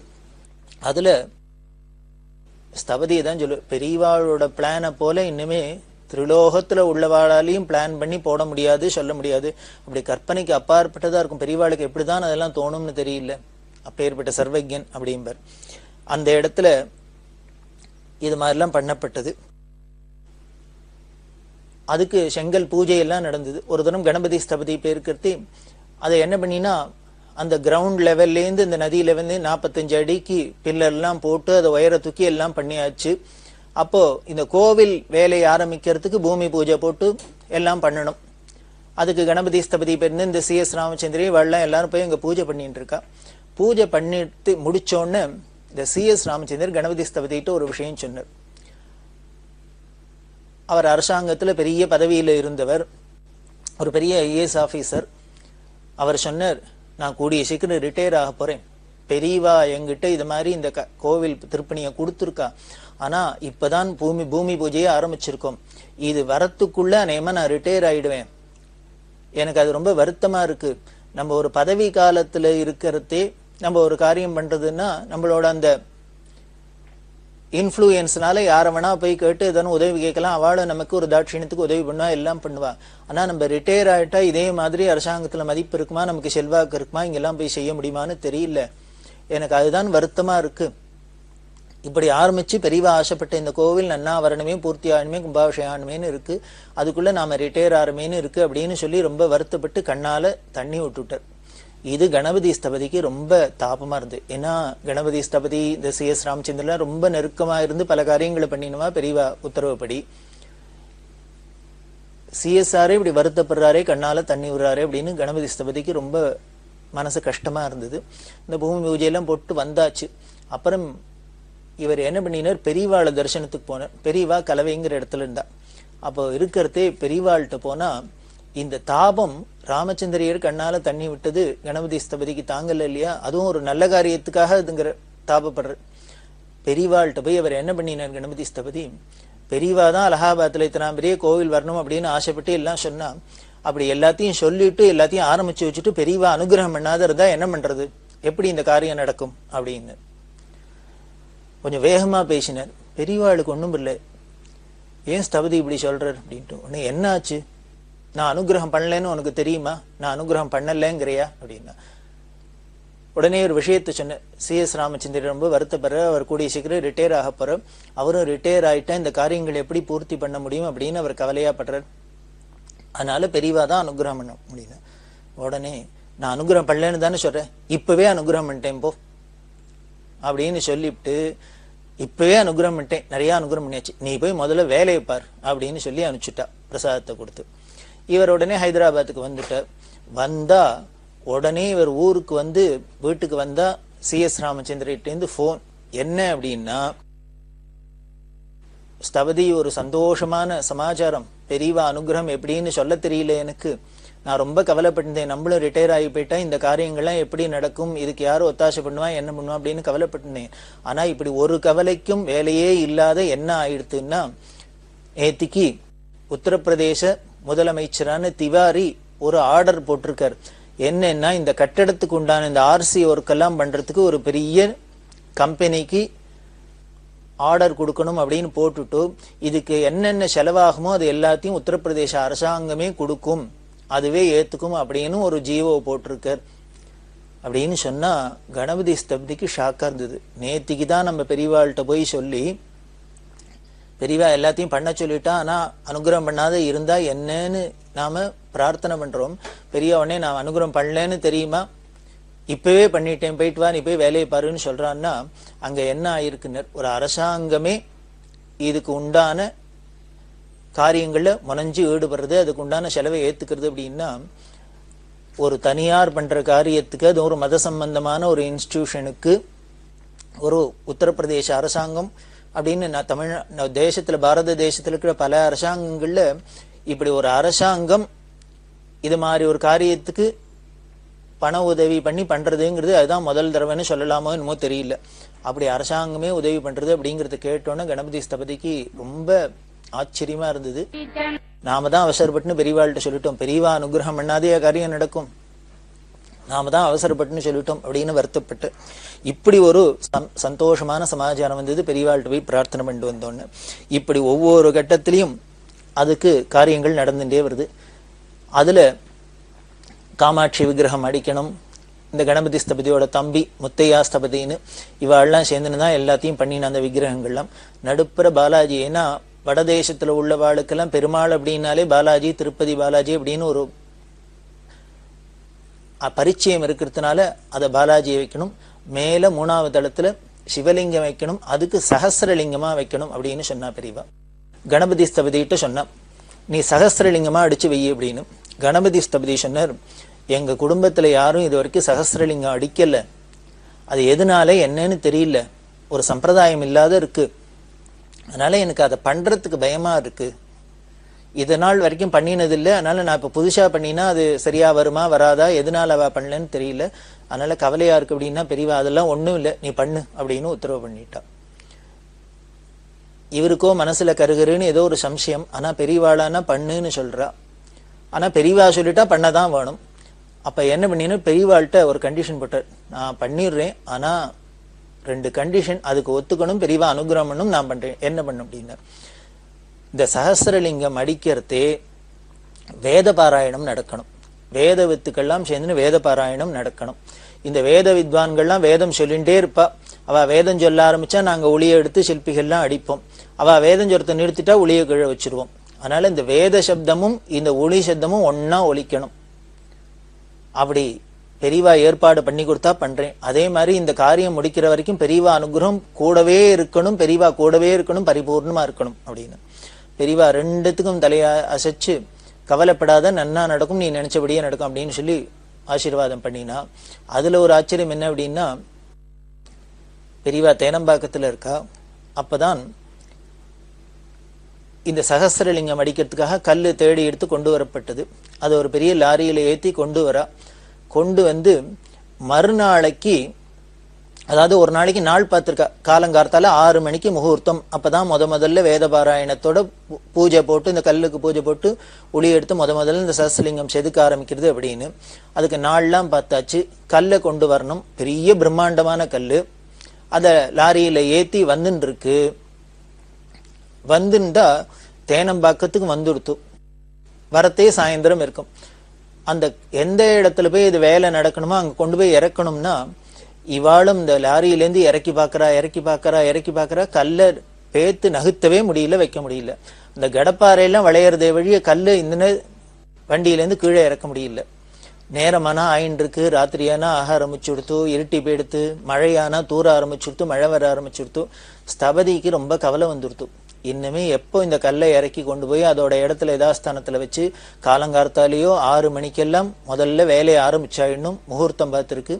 அதுல ஸ்தபதியை தான் சொல்லு, பெரியவாளோட பிளானை போல இன்னுமே திரிலோகத்துல உள்ளவாளாலையும் பிளான் பண்ணி போட முடியாது, சொல்ல முடியாது. அப்படி கற்பனைக்கு அப்பாற்பட்டதா இருக்கும். பெரியவாளுக்கு எப்படிதான் அதெல்லாம் தோணும்னு தெரியல, அப்பேற்பட்ட சர்வஜன் அப்படிம்பர். அந்த இடத்துல இது மாதிரிலாம் பண்ணப்பட்டது. அதுக்கு செங்கல் பூஜை எல்லாம் நடந்தது. ஒரு தினம் கணபதி ஸ்தபதி பேருக்கிறதி அதை என்ன பண்ணினா அந்த கிரவுண்ட் லெவல்லேருந்து இந்த நதி லெவல்லேருந்து 45 அடிக்கு பில்லர்லாம் போட்டு அதை உயர தூக்கி எல்லாம் பண்ணியாச்சு. அப்போ இந்த கோவில் வேலையை ஆரம்பிக்கிறதுக்கு பூமி பூஜை போட்டு எல்லாம் பண்ணணும். அதுக்கு கணபதி ஸ்தபதி பேருந்து இந்த CS ராமச்சந்திரி வெள்ளம் எல்லாரும் போய் இங்க பூஜை பண்ணிட்டு இருக்கா. பூஜை பண்ணிட்டு முடிச்சோன்னு இந்த CS ராமச்சந்திரர் கணபதி ஸ்தபதிட்டு ஒரு விஷயம் சொன்னார். அவர் அரசாங்கத்துல பெரிய பதவியில இருந்தவர், ஒரு பெரிய IAS ஆபீசர். அவர் சொன்னார், நான் கூடிய சீக்கிரம் ரிட்டையர் ஆக போறேன். பெரியவா என்கிட்ட இது மாதிரி இந்த கோவில் திருப்பணியை கொடுத்துருக்கா. ஆனா இப்பதான் பூமி பூஜையை ஆரம்பிச்சிருக்கோம். இது வரத்துக்குள்ள நேமா நான் ரிட்டையர் ஆயிடுவேன். எனக்கு அது ரொம்ப வருத்தமா இருக்கு. நம்ம ஒரு பதவி காலத்துல இருக்கிறதே நம்ம ஒரு காரியம் பண்றதுன்னா நம்மளோட அந்த இன்ஃப்ளூயன்ஸ்னால யார வேணா போய் கேட்டு எதனும் உதவி கேட்கலாம். அவளை நமக்கு ஒரு தாட்சியத்துக்கு உதவி பண்ணுவா, எல்லாம் பண்ணுவா. ஆனா நம்ம ரிட்டையர் ஆயிட்டா இதே மாதிரி அரசாங்கத்துல மதிப்பு இருக்குமா, நமக்கு செல்வாக்கு இருக்குமா, இங்கெல்லாம் போய் செய்ய முடியுமான்னு தெரியல. எனக்கு அதுதான் வருத்தமா இருக்கு. இப்படி ஆரம்பிச்சு பெரியவா ஆசைப்பட்ட இந்த கோவில் நன்னா வரணுமே, பூர்த்தி ஆகணுமே, கும்பாபிஷேகம் ஆகணுமேனு இருக்கு, அதுக்குள்ள நாம ரிட்டையர் ஆகிறமேனு இருக்கு அப்படின்னு சொல்லி ரொம்ப வருத்தப்பட்டு கண்ணால தண்ணி விட்டுட்டார். இது கணபதி ஸ்தபதிக்கு ரொம்ப தாபமா இருந்து. ஏன்னா கணபதி ஸ்தபதி இந்த CS ராமச்சந்திரன் ரொம்ப நெருக்கமா இருந்து பல காரியங்களை பண்ணினுமா பெரியவா உத்தரவுப்படி. CSRே இப்படி வருத்தப்படுறாரே, கண்ணால தண்ணி விடுறாரே அப்படின்னு கணபதி ஸ்தபதிக்கு ரொம்ப மனசு கஷ்டமா இருந்தது. இந்த பூமி பூஜையெல்லாம் போட்டு வந்தாச்சு. அப்புறம் இவர் என்ன பண்ணினார், பெரியவாளை தரிசனத்துக்கு போனார். பெரியவா கலவைங்கிற இடத்துல இருந்தா. அப்போ இருக்கிறதே பெரியவாள்கிட்ட போனா இந்த தாபம் ராமச்சந்திரியர் கண்ணால தண்ணி விட்டது கணபதி ஸ்தபதிக்கு தாங்கல இல்லையா. அதுவும் ஒரு நல்ல காரியத்துக்காக இதுங்கிற தாபப்படுற பெரியவாள்கிட்ட போய் அவர் என்ன பண்ணினார் கணபதி ஸ்தபதி, பெரியவா தான் அலகாபாத்ல இத்தனை பெரிய கோவில் வரணும் அப்படின்னு ஆசைப்பட்டு எல்லாம் சொன்னா. அப்படி எல்லாத்தையும் சொல்லிட்டு எல்லாத்தையும் ஆரம்பிச்சு வச்சுட்டு பெரியவா அனுகிரகம் பண்ணாத இருந்தா என்ன பண்றது, எப்படி இந்த காரியம் நடக்கும் அப்படின்னு கொஞ்சம் வேகமா பேசினார். பெரியவாளுக்கு ஒண்ணும் இல்லை, ஏன் ஸ்தபதி இப்படி சொல்றார் அப்படின்ட்டு. உடனே என்ன ஆச்சு, நான் அனுகிரகம் பண்ணலன்னு உனக்கு தெரியுமா, நான் அனுகிரகம் பண்ணலங்கிறியா அப்படின்னா. உடனே ஒரு விஷயத்த சொன்ன. CS ராமச்சந்திரன் ரொம்ப வருத்தப்படுற, அவர் கூடிய சீக்கிரம் ரிட்டையர் ஆக போற, அவரும் ரிட்டையர் ஆயிட்டா இந்த காரியங்கள் எப்படி பூர்த்தி பண்ண முடியும் அப்படின்னு அவர் கவலையா படுறார். அதனால பெரியவா தான் அனுகிரகம் பண்ண முடியும். உடனே நான் அனுகிரகம் பண்ணலன்னு தானே சொல்றேன், இப்பவே அனுகிரகம் பண்ணிட்டேன் போ அப்படின்னு சொல்லிவிட்டு இப்பவே அனுகிரகம் பண்ணிட்டேன், நிறைய அனுகிரகம் பண்ணியாச்சு, நீ போய் முதல்ல வேலையை பார் அப்படின்னு சொல்லி அனுப்பிச்சுட்டா பிரசாதத்தை கொடுத்து. இவர் உடனே ஹைதராபாத்துக்கு வந்துட்டார். வந்தா உடனே இவர் ஊருக்கு வந்து வீட்டுக்கு வந்தா CS ராமச்சந்திரன்ட்டு போன். என்ன அப்படின்னா, ஸ்தபதி ஒரு சந்தோஷமான சமாச்சாரம், பெரியவா அனுகிரகம் எப்படின்னு சொல்ல தெரியல எனக்கு, நான் ரொம்ப கவலைப்பட்டிருந்தேன், நம்மளும் ரிட்டையர் ஆகி போயிட்டா இந்த காரியங்கள்லாம் எப்படி நடக்கும், இதுக்கு யாரும் ஒத்தாசை பண்ணுவா என்ன பண்ணுவா அப்படின்னு கவலைப்பட்டிருந்தேன். ஆனா இப்படி ஒரு கவலைக்கும் வேலையே இல்லாத என்ன ஆயிடுத்துன்னா, நேத்திக்கு உத்தரப்பிரதேச முதலமைச்சரான திவாரி ஒரு ஆர்டர் போட்டிருக்கார். என்னன்னா, இந்த கட்டடத்துக்கு உண்டான இந்த RC ஒர்க்கெல்லாம் பண்றதுக்கு ஒரு பெரிய கம்பெனிக்கு ஆர்டர் கொடுக்கணும் அப்படின்னு போட்டுட்டு, இதுக்கு என்னென்ன செலவாகுமோ அது எல்லாத்தையும் உத்தரப்பிரதேச அரசாங்கமே கொடுக்கும், அதுவே ஏத்துக்கும் அப்படின்னு ஒரு ஜிஓ போட்டிருக்கார். அப்படின்னு சொன்னா கணபதி ஸ்தப்திக்கு ஷாக்கா இருந்தது. நேத்திக்கு தான் நம்ம பெரியவாள்கிட்ட போய் சொல்லி பெரியவா எல்லாத்தையும் பண்ண சொல்லிட்டா, ஆனா அனுகிரகம் பண்ணாத இருந்தா என்னன்னு நாம பிரார்த்தனை பண்றோம். பெரிய உடனே நான் அனுகிரகம் பண்ணலன்னு தெரியுமா, இப்பவே பண்ணிட்டேன், போயிட்டு வா, நீ போய் வேலையை பாருன்னு சொல்றான்னா, அங்க என்ன ஆயிருக்குன்னு, ஒரு அரசாங்கமே இதுக்கு உண்டான காரியங்கள்ல முனைஞ்சு ஈடுபடுறது, அதுக்கு உண்டான செலவை ஏத்துக்கிறது அப்படின்னா, ஒரு தனியார் பண்ற காரியத்துக்கு, அது ஒரு மத சம்பந்தமான ஒரு இன்ஸ்டிடியூஷனுக்கு ஒரு உத்தரப்பிரதேச அரசாங்கம் அப்படின்னு, நான் தேசத்துல பாரத தேசத்துல இருக்கிற பல அரசாங்கங்கள்ல இப்படி ஒரு அரசாங்கம் இது மாதிரி ஒரு காரியத்துக்கு பண உதவி பண்ணி பண்றதுங்கிறது அதுதான் முதல் தடவைன்னு சொல்லலாமோ என்னமோ தெரியல. அப்படி அரசாங்கமே உதவி பண்றது அப்படிங்கறத கேட்டோன்னு கணபதி ஸ்தபதிக்கு ரொம்ப ஆச்சரியமா இருந்தது. நாம தான் அவசரப்பட்டுன்னு பெரியவாள்கிட்ட சொல்லிட்டோம், பெரியவா அனுகிரகம் பண்ணாதே காரியம் நடக்கும், நாம தான் அவசரப்பட்டுன்னு சொல்லிட்டோம் அப்படின்னு வருத்தப்பட்டு, இப்படி ஒரு சந்தோஷமான சமாச்சாரம் வந்தது. பெரியவாள்கிட்ட போய் பிரார்த்தனை பண்ணிட்டு வந்தோன்னு இப்படி ஒவ்வொரு கட்டத்திலையும் அதுக்கு காரியங்கள் நடந்துட்டே வருது. அதுல காமாட்சி விக்கிரகம் அடிக்கணும், இந்த கணபதி ஸ்தபதியோட தம்பி முத்தையா ஸ்தபதின்னு இவாள்லாம் சேர்ந்துன்னு எல்லாத்தையும் பண்ணின அந்த விக்கிரகங்கள்லாம். நடுப்புற பாலாஜி, ஏன்னா வடதேசத்துல உள்ள வாளுக்கெல்லாம் பெருமாள் அப்படின்னாலே பாலாஜி, திருப்பதி பாலாஜி அப்படின்னு ஒரு பரிச்சயம் இருக்கிறதுனால அதை பாலாஜியை வைக்கணும். மேல 3வது தளத்துல சிவலிங்கம் வைக்கணும், அதுக்கு சகஸ்ரலிங்கமா வைக்கணும் அப்படின்னு சொன்னா பெரியவா. கணபதி ஸ்தபதிகிட்ட சொன்னா, நீ சகஸ்ரலிங்கமா அடிச்சு வை அப்படின்னு. கணபதி ஸ்தபதி சொன்னார், எங்க குடும்பத்துல யாரும் இது வரைக்கும் சகஸ்ரலிங்கம் அடிக்கல, அது எதனால என்னன்னு தெரியல, ஒரு சம்பிரதாயம் இல்லாத இருக்கு, அதனால எனக்கு அதை பண்றதுக்கு பயமா இருக்கு, இதனால் வரைக்கும் பண்ணினதில்லை, அதனால நான் இப்ப புதுசா பண்ணினா அது சரியா வருமா வராதா, எதனால அவ பண்ணலன்னு தெரியல, அதனால கவலையா இருக்கு அப்படின்னா, பெரியவா அதெல்லாம் ஒண்ணும் இல்லை, நீ பண்ணு அப்படின்னு உத்தரவு பண்ணிட்டா. இவருக்கோ மனசுல கருகருன்னு ஏதோ ஒரு சம்சயம், ஆனா பெரியவாளானா பண்ணுன்னு சொல்றா, ஆனா பெரியவா சொல்லிட்டா பண்ணதான் வேணும். அப்ப என்ன பண்ணினு, பெரியவாள்கிட்ட ஒரு கண்டிஷன் போட்டார், நான் பண்ணிடுறேன், ஆனா 2 கண்டிஷன், அதுக்கு ஒத்துக்கணும், பெரியவா அனுகிரகம் பண்ணும், நான் பண்றேன், என்ன பண்ணும் அப்படின்னா, இந்த சகஸ்ரலிங்கம் அடிக்கிறதே வேத பாராயணம் நடக்கணும், வேத வித்துக்கள்லாம் சேர்ந்து வேத பாராயணம் நடக்கணும். இந்த வேத வித்வான்கள்லாம் வேதம் சொல்லிகிட்டே இருப்பா, அவ வேதம் சொல்ல ஆரம்பிச்சா நாங்க ஒளியை எடுத்து சிற்பிகள்லாம் அடிப்போம், அவ வேதம் சொல்றதை நிறுத்திட்டா ஒளியை கீழே வச்சிருவோம். அதனால இந்த வேத சப்தமும் இந்த ஒளி சப்தமும் ஒன்னா ஒலிக்கணும். அப்படி பெரியவா ஏற்பாடு பண்ணி கொடுத்தா பண்றேன். அதே மாதிரி இந்த காரியம் முடிக்கிற வரைக்கும் பெரியவா அனுகிரகம் கூடவே இருக்கணும், பெரியவா கூடவே இருக்கணும், பரிபூர்ணமா இருக்கணும் அப்படின்னு. பெரியவா 2த்துக்கும் தலைய அசைச்சு, கவலைப்படாத, நன்னா நடக்கும், நீ நினைச்சபடியே நடக்கும் அப்படின்னு சொல்லி ஆசீர்வாதம் பண்ணினா. அதுல ஒரு ஆச்சரியம் என்ன அப்படின்னா, பெரியவா தேனம்பாக்கத்துல இருக்கா. அப்பதான் இந்த சகஸ்ரலிங்கம் அடிக்கிறதுக்காக கல்லு தேடி எடுத்து கொண்டு வரப்பட்டது. அது ஒரு பெரிய லாரியில ஏற்றி கொண்டு வந்து மறுநாளைக்கு, அதாவது ஒரு நாளைக்கு நாள் பார்த்திருக்கா, காலங்கார்த்தால 6 மணிக்கு முகூர்த்தம், அப்பதான் முதல்ல வேத பாராயணத்தோட பூஜை போட்டு, இந்த கல்லுக்கு பூஜை போட்டு ஒளி எடுத்து முதல்ல இந்த சகஸ்ரலிங்கம் செதுக்க ஆரம்பிக்கிறது அப்படின்னு. அதுக்கு நாள்லாம் பார்த்தாச்சு. கல்லை கொண்டு வரணும், பெரிய பிரம்மாண்டமான கல்லு, அத லாரியில ஏத்தி வந்துன்னு இருக்கு. வந்துண்டா தேனம்பாக்கத்துக்கு வந்துடுத்து, வரத்தே சாயந்தரம் இருக்கும். அந்த எந்த இடத்துல போய் இது வேலை நடக்கணுமோ அங்க கொண்டு போய் இறக்கணும்னா, இவாளும் இந்த லாரியிலேருந்து இறக்கி பார்க்கறா, கல்லை பேத்து நகுத்தவே முடியல, வைக்க முடியல. இந்த கடப்பாறையெல்லாம் விளையறதே வழிய கல்லு இந்த வண்டியிலேருந்து கீழே இறக்க முடியல. நேரமானா ஆயின்னு இருக்கு, ராத்திரியானா ஆக ஆரம்பிச்சுடுத்து, இருட்டி போயிடுத்து, மழையானா தூர ஆரம்பிச்சுடுத்து, மழை வர ஆரம்பிச்சுடுத்து. ஸ்தபதிக்கு ரொம்ப கவலை வந்துடுத்து. இன்னுமே எப்போ இந்த கல்லை இறக்கி கொண்டு போய் அதோட இடத்துல யதாஸ்தானத்துல வச்சு காலங்கார்த்தாலேயோ 6 மணிக்கெல்லாம் முதல்ல வேலையை ஆரம்பிச்சாயிடணும், முகூர்த்தம் பார்த்துருக்கு.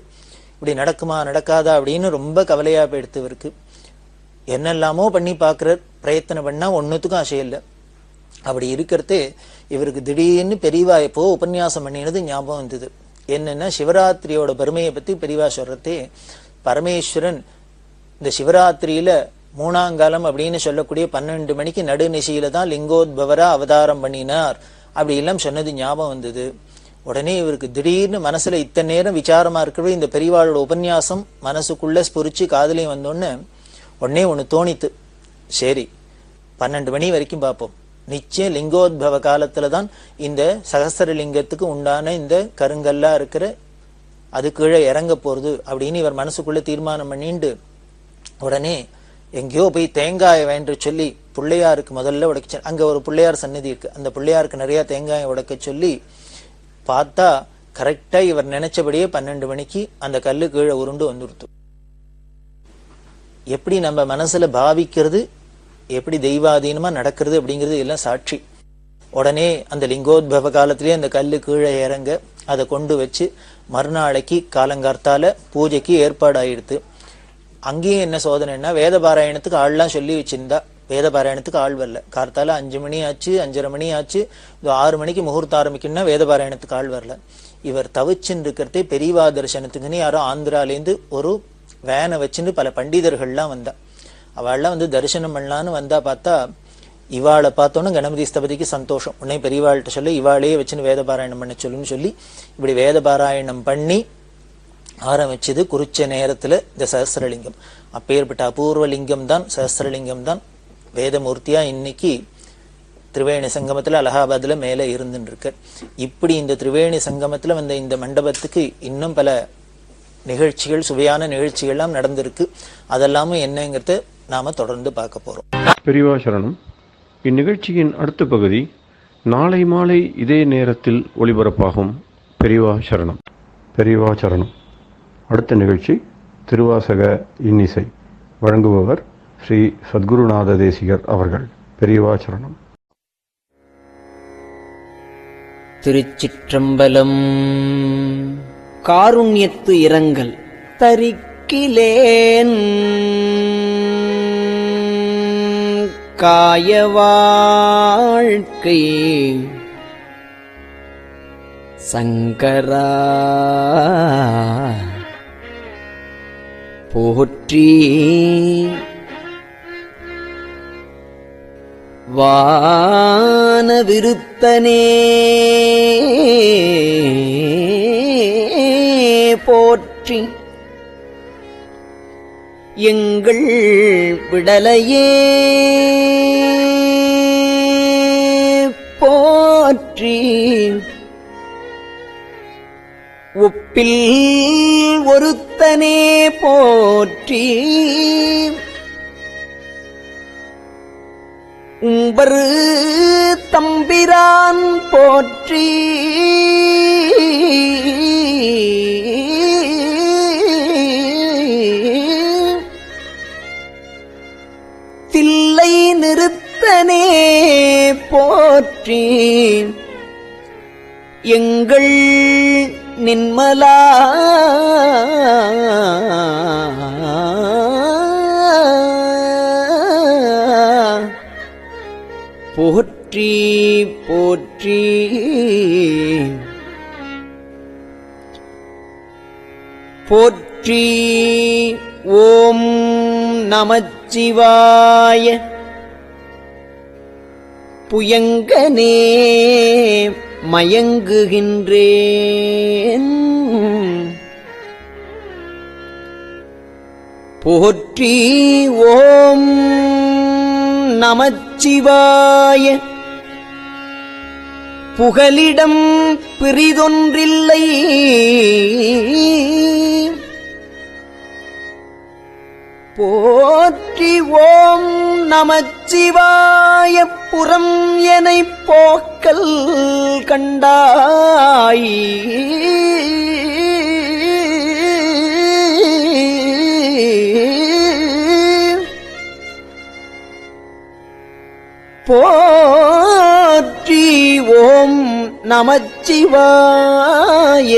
இப்படி நடக்குமா நடக்காதா அப்படின்னு ரொம்ப கவலையா போயிடுத்து இவருக்கு. என்னெல்லாமோ பண்ணி பார்க்குறார், பிரயத்தனம் பண்ணா ஒன்னுத்துக்கும் ஆசையில்லை. அப்படி இருக்கிறதே இவருக்கு திடீர்னு பெரியவா எப்போ உபன்யாசம் பண்ணினது ஞாபகம் வந்தது. என்னன்னா சிவராத்திரியோட பெருமையை பத்தி பெரியவா சொல்றதே, பரமேஸ்வரன் இந்த சிவராத்திரியில 3ஆம் காலம் அப்படின்னு சொல்லக்கூடிய 12 மணிக்கு நடுநிசையில தான் லிங்கோத்பவரா அவதாரம் பண்ணினார் அப்படி எல்லாம் சொன்னது ஞாபகம் வந்தது. உடனே இவருக்கு திடீர்னு மனசுல இத்தனை நேரம் விசாரமா இருக்கிற இந்த பெரியவாளோட உபன்யாசம் மனசுக்குள்ள ஸ்புரிச்சு காதலையும் வந்தோன்னு உடனே ஒண்ணு தோணித்து. சரி 12 மணி வரைக்கும் பார்ப்போம், நிச்சயம் லிங்கோத்பவ காலத்துலதான் இந்த சகஸ்ரலிங்கத்துக்கு உண்டான இந்த கருங்கல்லா இருக்கிற அது கீழே இறங்க போறது அப்படின்னு இவர் மனசுக்குள்ள தீர்மானம் பண்ணிண்டு உடனே எங்கேயோ போய் தேங்காயை வேண்டு சொல்லி பிள்ளையாருக்கு முதல்ல உடைக்க, அங்க ஒரு பிள்ளையார் சன்னதி இருக்கு, அந்த பிள்ளையாருக்கு நிறைய தேங்காயை உடைக்க சொல்லி பார்த்தா கரெக்டா இவர் நினைச்சபடியே 12 மணிக்கு அந்த கல்லு கீழே உருண்டு வந்துடுத்து. எப்படி நம்ம மனசுல பாவிக்கிறது, எப்படி தெய்வாதீனமா நடக்கிறது அப்படிங்கிறது எல்லாம் சாட்சி. உடனே அந்த லிங்கோத்பவ காலத்திலேயே அந்த கல்லு கீழே இறங்க அதை கொண்டு வச்சு மறுநாளைக்கு காலங்கார்த்தால பூஜைக்கு ஏற்பாடாயிடுத்து. அங்கேயும் என்ன சோதனைன்னா, வேத பாராயணத்துக்கு ஆள்லாம் சொல்லி வச்சிருந்தா வேத பாராயணத்துக்கு ஆள் வரல. கார்த்தால 5 மணி ஆச்சு, 5:30 மணி ஆச்சு, 6 மணிக்கு முகூர்த்தம் ஆரம்பிக்கணும்னா வேத பாராயணத்துக்கு ஆள் வரல. இவர் தவிச்சுன்னு இருக்கிறதே பெரியவா தரிசனத்துக்குன்னு யாரோ ஆந்திராலேருந்து ஒரு வேனை வச்சுன்னு பல பண்டிதர்கள்லாம் வந்தா. அவள்லாம் வந்து தரிசனம் பண்ணலான்னு வந்தா பார்த்தா இவாளை பார்த்தோன்னு கணபதி ஸ்தபதிக்கு சந்தோஷம். உடனே பெரியவாள்கிட்ட சொல்லி இவாளையே வச்சுன்னு வேத பாராயணம் பண்ண சொல்லுன்னு சொல்லி இப்படி வேத பாராயணம் பண்ணி ஆரம்பிச்சது குறிச்ச நேரத்துல இந்த சஹஸ்ரலிங்கம். அப்பேற்பட்ட அபூர்வ லிங்கம் தான் சஹஸ்ரலிங்கம் தான் வேதமூர்த்தியா இன்னைக்கு திரிவேணி சங்கமத்துல அலகாபாத்ல மேல இருந்துட்டு இருக்கு. இப்படி இந்த திரிவேணி சங்கமத்துல வந்த இந்த மண்டபத்துக்கு இன்னும் பல நிகழ்ச்சிகள், சுவையான நிகழ்ச்சிகள்லாம் நடந்திருக்கு. அதெல்லாமும் என்னங்கிறத நாம தொடர்ந்து பார்க்க போறோம். பெரியவா சரணம். இந்நிகழ்ச்சியின் அடுத்த பகுதி நாளை மாலை இதே நேரத்தில் ஒளிபரப்பாகும். பெரியவா சரணம். பெரியவா சரணம். அடுத்த நிகழ்ச்சி திருவாசக இன்னிசை. வழங்குபவர் ஸ்ரீ சத்குருநாத தேசிகர் அவர்கள். பெரியவா சரணம். திருச்சிற்றம்பலம். காருண்யத்து இரங்கல் தரிக்கிலேன் காய வாழ்க்கை சங்கரா போற்றி வான விருத்தனே போற்றி எங்கள் விடலையே போற்றி ஒப்பில் ஒருத்தனே போற்றி உம்பரு தம்பிரான் போற்றி தில்லை நிறுத்தனே போற்றி எங்கள் நின்மலா போற்றி போற்றி போற்றி. ஓம் நமச்சிவாய. புயங்கனே மயங்குகின்றேன் போற்றி. ஓம் நமச்சிவாய. புகலிடம் பிறிதொன்றில்லை போற்றி ஓம் நமச்சிவாய புறம் எனைப் போக்கல் கண்டாய். போற்றி ஓம் நமச்சிவாய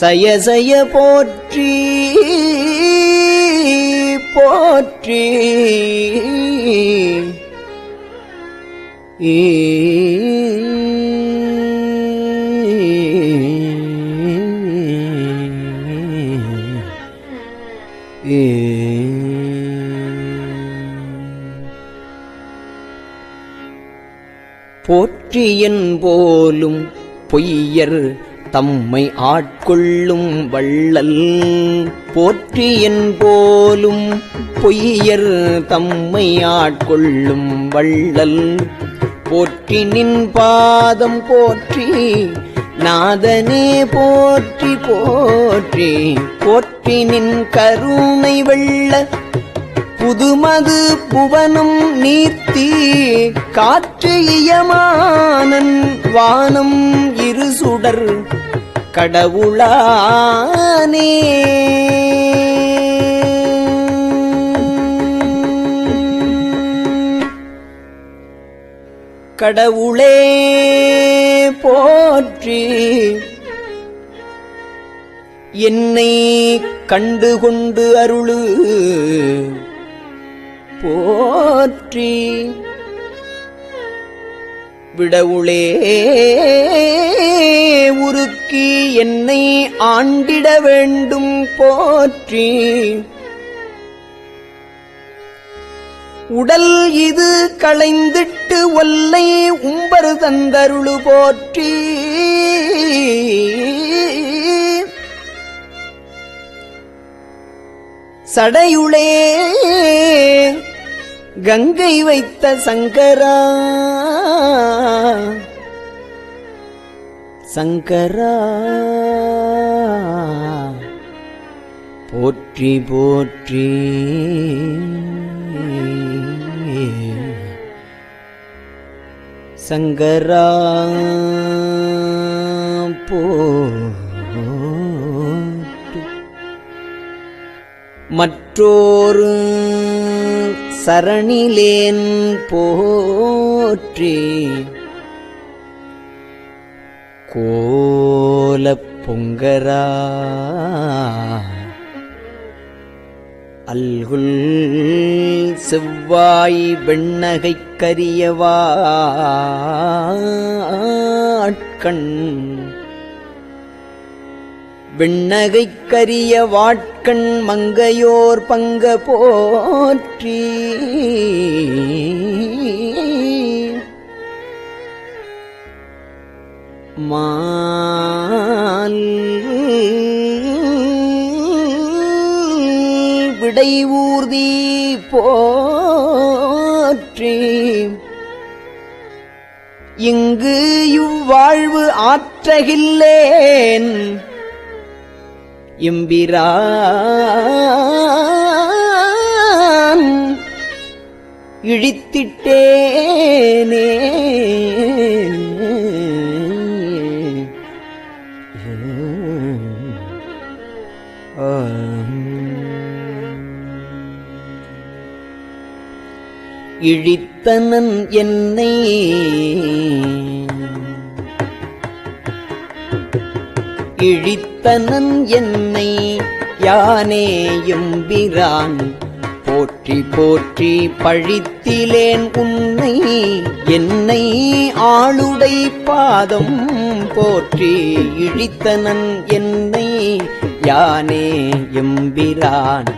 சயசய போற்றி போற்றி. போற்றியன் போலும் பொய்யர் தம்மை ஆட்கொள்ளும் வள்ளல். போற்றியன் போலும் பொய்யர் தம்மை ஆட்கொள்ளும் வள்ளல். போற்றி நின் பாதம் போற்றி நாதனே போற்றி போற்றி. போற்றி நின் கருணை வெள்ள புதுமது புவனம் நீர்த்தி காற்று இயமானன் வானம் இருசுடர் கடவுளானே. கடவுளே போற்றி. என்னை கண்டுகொண்டு அருளு போற்றி. விடவுளே உருக்கி என்னை ஆண்டிட வேண்டும் போற்றி. உடல் இது களைந்திட்டு ஒல்லை உம்பர் தந்தருளு போற்றி. சடையுளே கங்கை வைத்த சங்கரா சங்கரா போற்றி போற்றி. சங்கரா போற்றி. மற்றோரு சரணிலேன் போற்றி. கோலப் பொங்கரா அல்குல் செவ்வாய் வெண்ணகைக் கரியவாட்கண். வெண்ணகைக் கரிய வாட்கண் மங்கையோர் பங்க போற்றி. மால் விடை ஊர்தி போற்றி. இங்கு இவ்வாழ்வு ஆற்றகில்லேன் எம்பிரான் இழித்திட்டேனே. இழித்தனன் என்னை இழித்தனன் என்னை யானே எம்பிரான் போற்றி போற்றி. பழித்திலேன் உன்னை என்னை ஆளுடை பாதம் போற்றி. இழித்தனன் என்னை யானே எம்பிரான்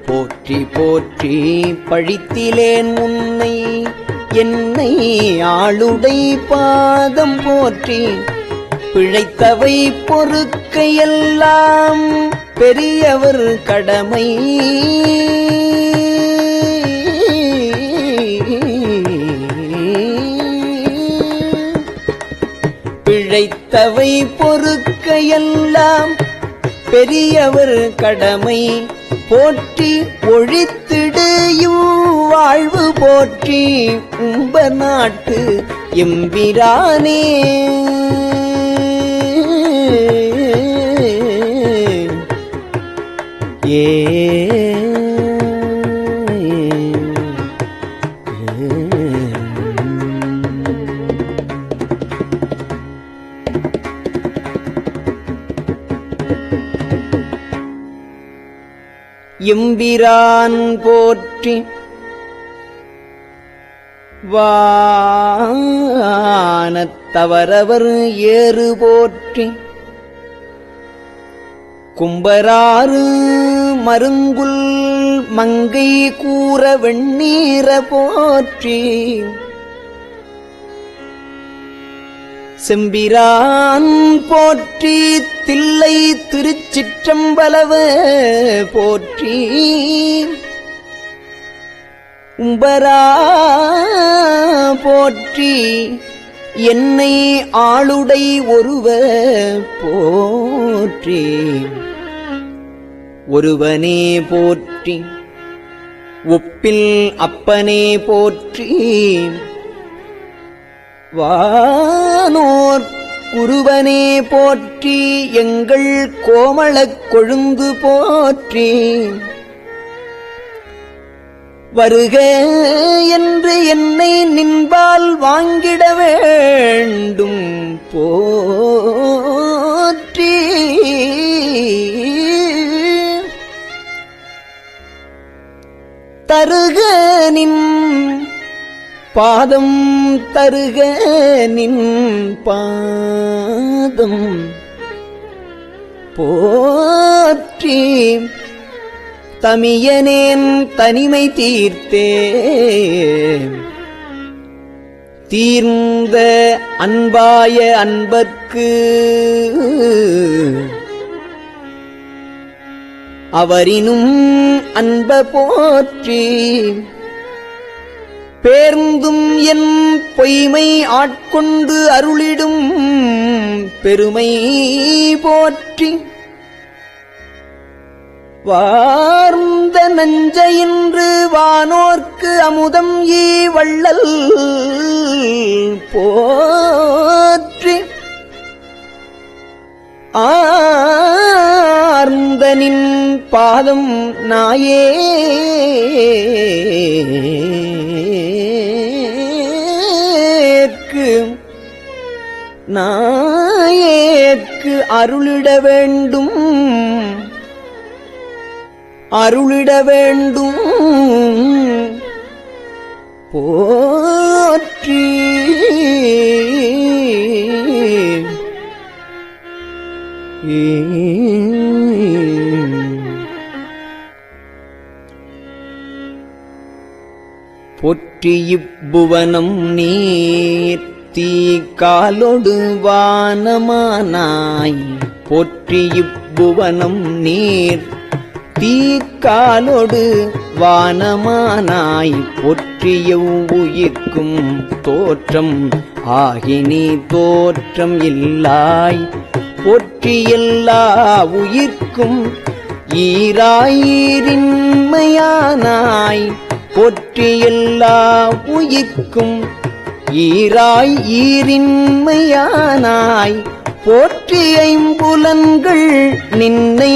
போற்றி போற்றி. பழித்திலேன் உன்னை என்னை ஆளுடை பாதம் போற்றி. பிழைத்தவை பொறுக்கையெல்லாம் பெரியவர் கடமை. பிழைத்தவை பொறுக்கையெல்லாம் பெரியவர் கடமை போற்றி ஒழித்திடு வாழ்வு போற்றி உம்ப நாட்டு எம்பிரானே. எம்பிரான் போற்றி வானத்தவரவர் ஏறு போற்றி கும்பராறு மருங்குல் மங்கை கூற வெண்ணீர போற்றி செம்பிரான் போற்றி தில்லை திருச்சிற்றம்பலவ போற்றி உம்பரா போற்றி என்னை ஆளுடை ஒருவ போற்றி ஒருவனே போற்றி ஒப்பில் அப்பனே போற்றி வானோர் குருவனே போற்றி எங்கள் கோமளக் கொழுந்து போற்றி வருக என்று என்னை நின்பால் வாங்கிட வேண்டும் போற்றி தருக நின் பாதம் தருக நின் பாதம் போற்றி தமியனேன் தனிமை தீர்த்தே தீர்ந்த அன்பாய அன்பர்க்கு அவரினும் அன்ப போற்றி பேர்ந்தும் என் பொய்மை ஆட்கொண்டு அருளிடும் பெருமை போற்றி வார்ந்த நஞ்சையின்று வானோர்க்கு அமுதம் ஈ வள்ளல் போற்றி ஆர்ந்தனின் பாதம் நாயேற்கு அருளிட வேண்டும் போற்றி போற்றி இப்புவனம் நீர் தீ காலொடு வானமானாய் போற்றி இப்புவனம் நீர் தீக்காலொடு வானமானாய் போற்றிய உயிர்க்கும் தோற்றம் ஆகினி தோற்றம் இல்லாய் போற்றி எல்லா உயிர்க்கும் ஈராயிரின்மையானாய் போற்றி எல்லா உயிர்க்கும் ஈராயிரின்மையானாய் போற்றி ஐம்புலன்கள் நின்னை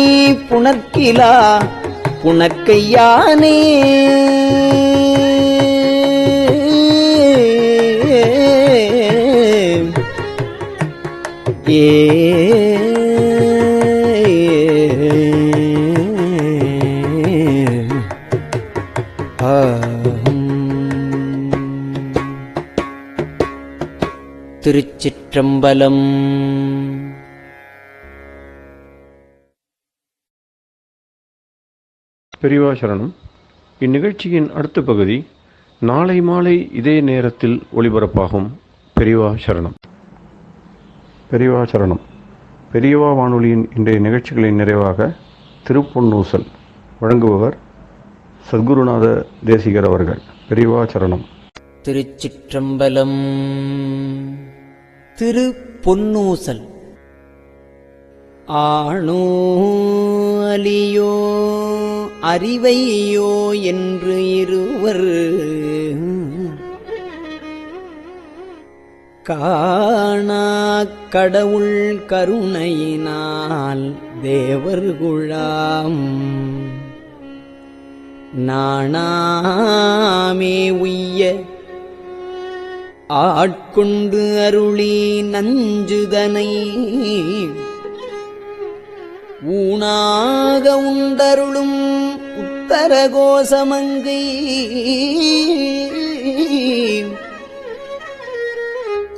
புணர்க்கிலா புணர்க்கையானே திருச்சிற்றம்பலம். பெரியவா சரணம். இந்நிகழ்ச்சியின் அடுத்த பகுதி நாளை மாலை இதே நேரத்தில் ஒளிபரப்பாகும். பெரியவா சரணம். பெரியவா சரணம். பெரியவா வானொலியின் இன்றைய நிகழ்ச்சிகளின் நிறைவாக திருப்பொன்னூசல் வழங்குபவர் சத்குருநாத தேசிகர் அவர்கள். பெரியவா சரணம். திருச்சிற்றம்பலம். திருப்பொன்னூசல். ஆணோ அலியோ அறிவையோ என்று இருவர் காணாக் கடவுள் கருணையினால் தேவர்குழாம் நாணாமே உய்ய ஆட்கொண்டு அருளி நஞ்சுதனை ஊனாக உண்டருளும் உத்தரகோசமங்கை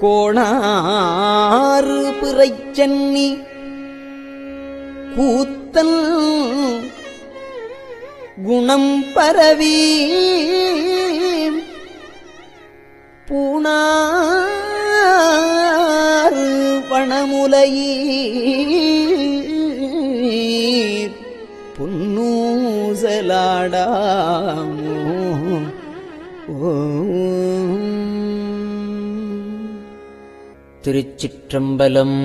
கோணாறு பிறைச்சன்னி கூத்தன் குணம் பரவி பூணாறு பணமுலையீர் பொன்னூசலாடாமோ திருச்சிற்றம்பலம்.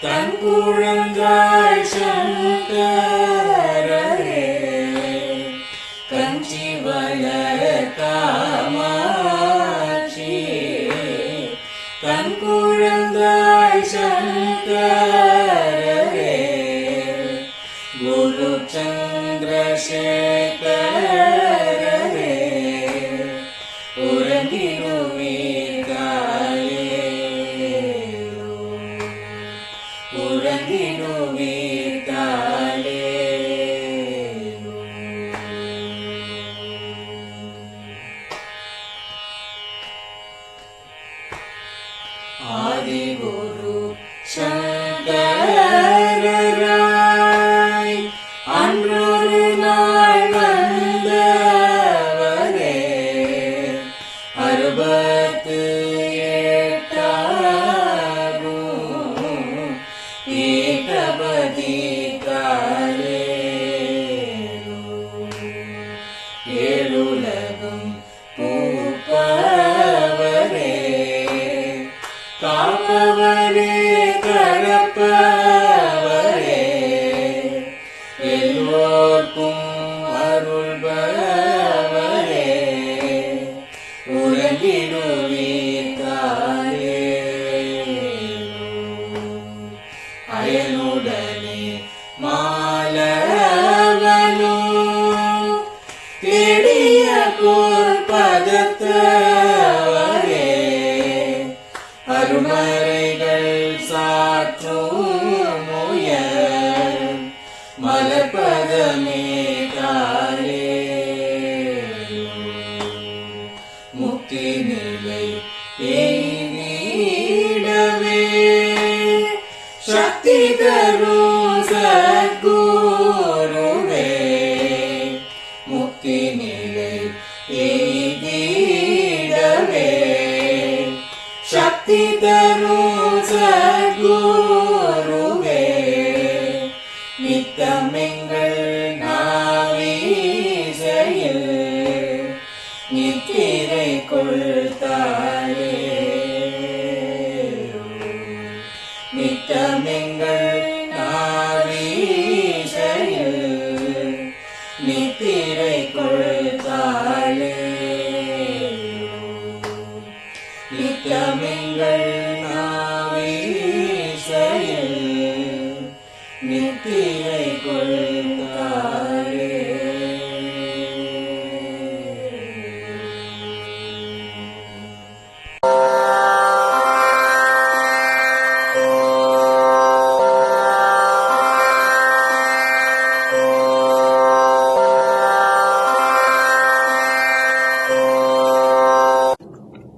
தன் குழந்தாய் சங்கரே கஞ்சிவல காமாட்சி தன் குழந்தாய் சங்கரே குரு சந்திரசேகரே ஆதிகுரு சங்கரராய் அன்றொரு நாள் வந்தவரே 68 பீட்டபதி காலே ஏழுலகும் பூப்பவரே காப்பவரே கடப்பவரே எல்லோர்க்கும் அருள்பவரே உலகிடுவீர்காலே அயனுடனே மாலவனோ தேடிய பொற்பதத்தவரே அருமறைகள் சாற்றும் முயல் மலர்பதமே காலே முக்தி நிலை எய்திடவே சக்தி தரும் சத்குருவே முக்தி நிலை எய்திடவே சக்தி தரும் சத்குருவே நித்தமெங்கள் நாவீசையில் நித்திரை கொள்தாயே நித்தமெங்கள் நாவீசையில் நித்திரை கொள்தாயே நித்தமெங்கள் நாவீசையில் நித்திரை கொள்தாயே.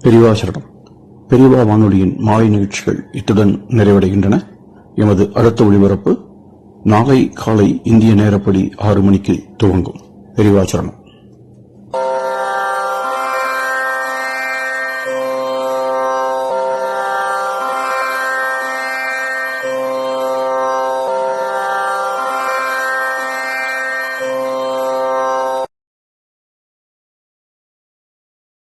பெரியவா சரணம். பெரியவா வானொலியின் மாலை நிகழ்ச்சிகள் இத்துடன் நிறைவடைகின்றன. எமது அடுத்த ஒளிபரப்பு நாளை காலை இந்திய நேரப்படி 6 மணிக்கு துவங்கும். பெரியவா சரணம்.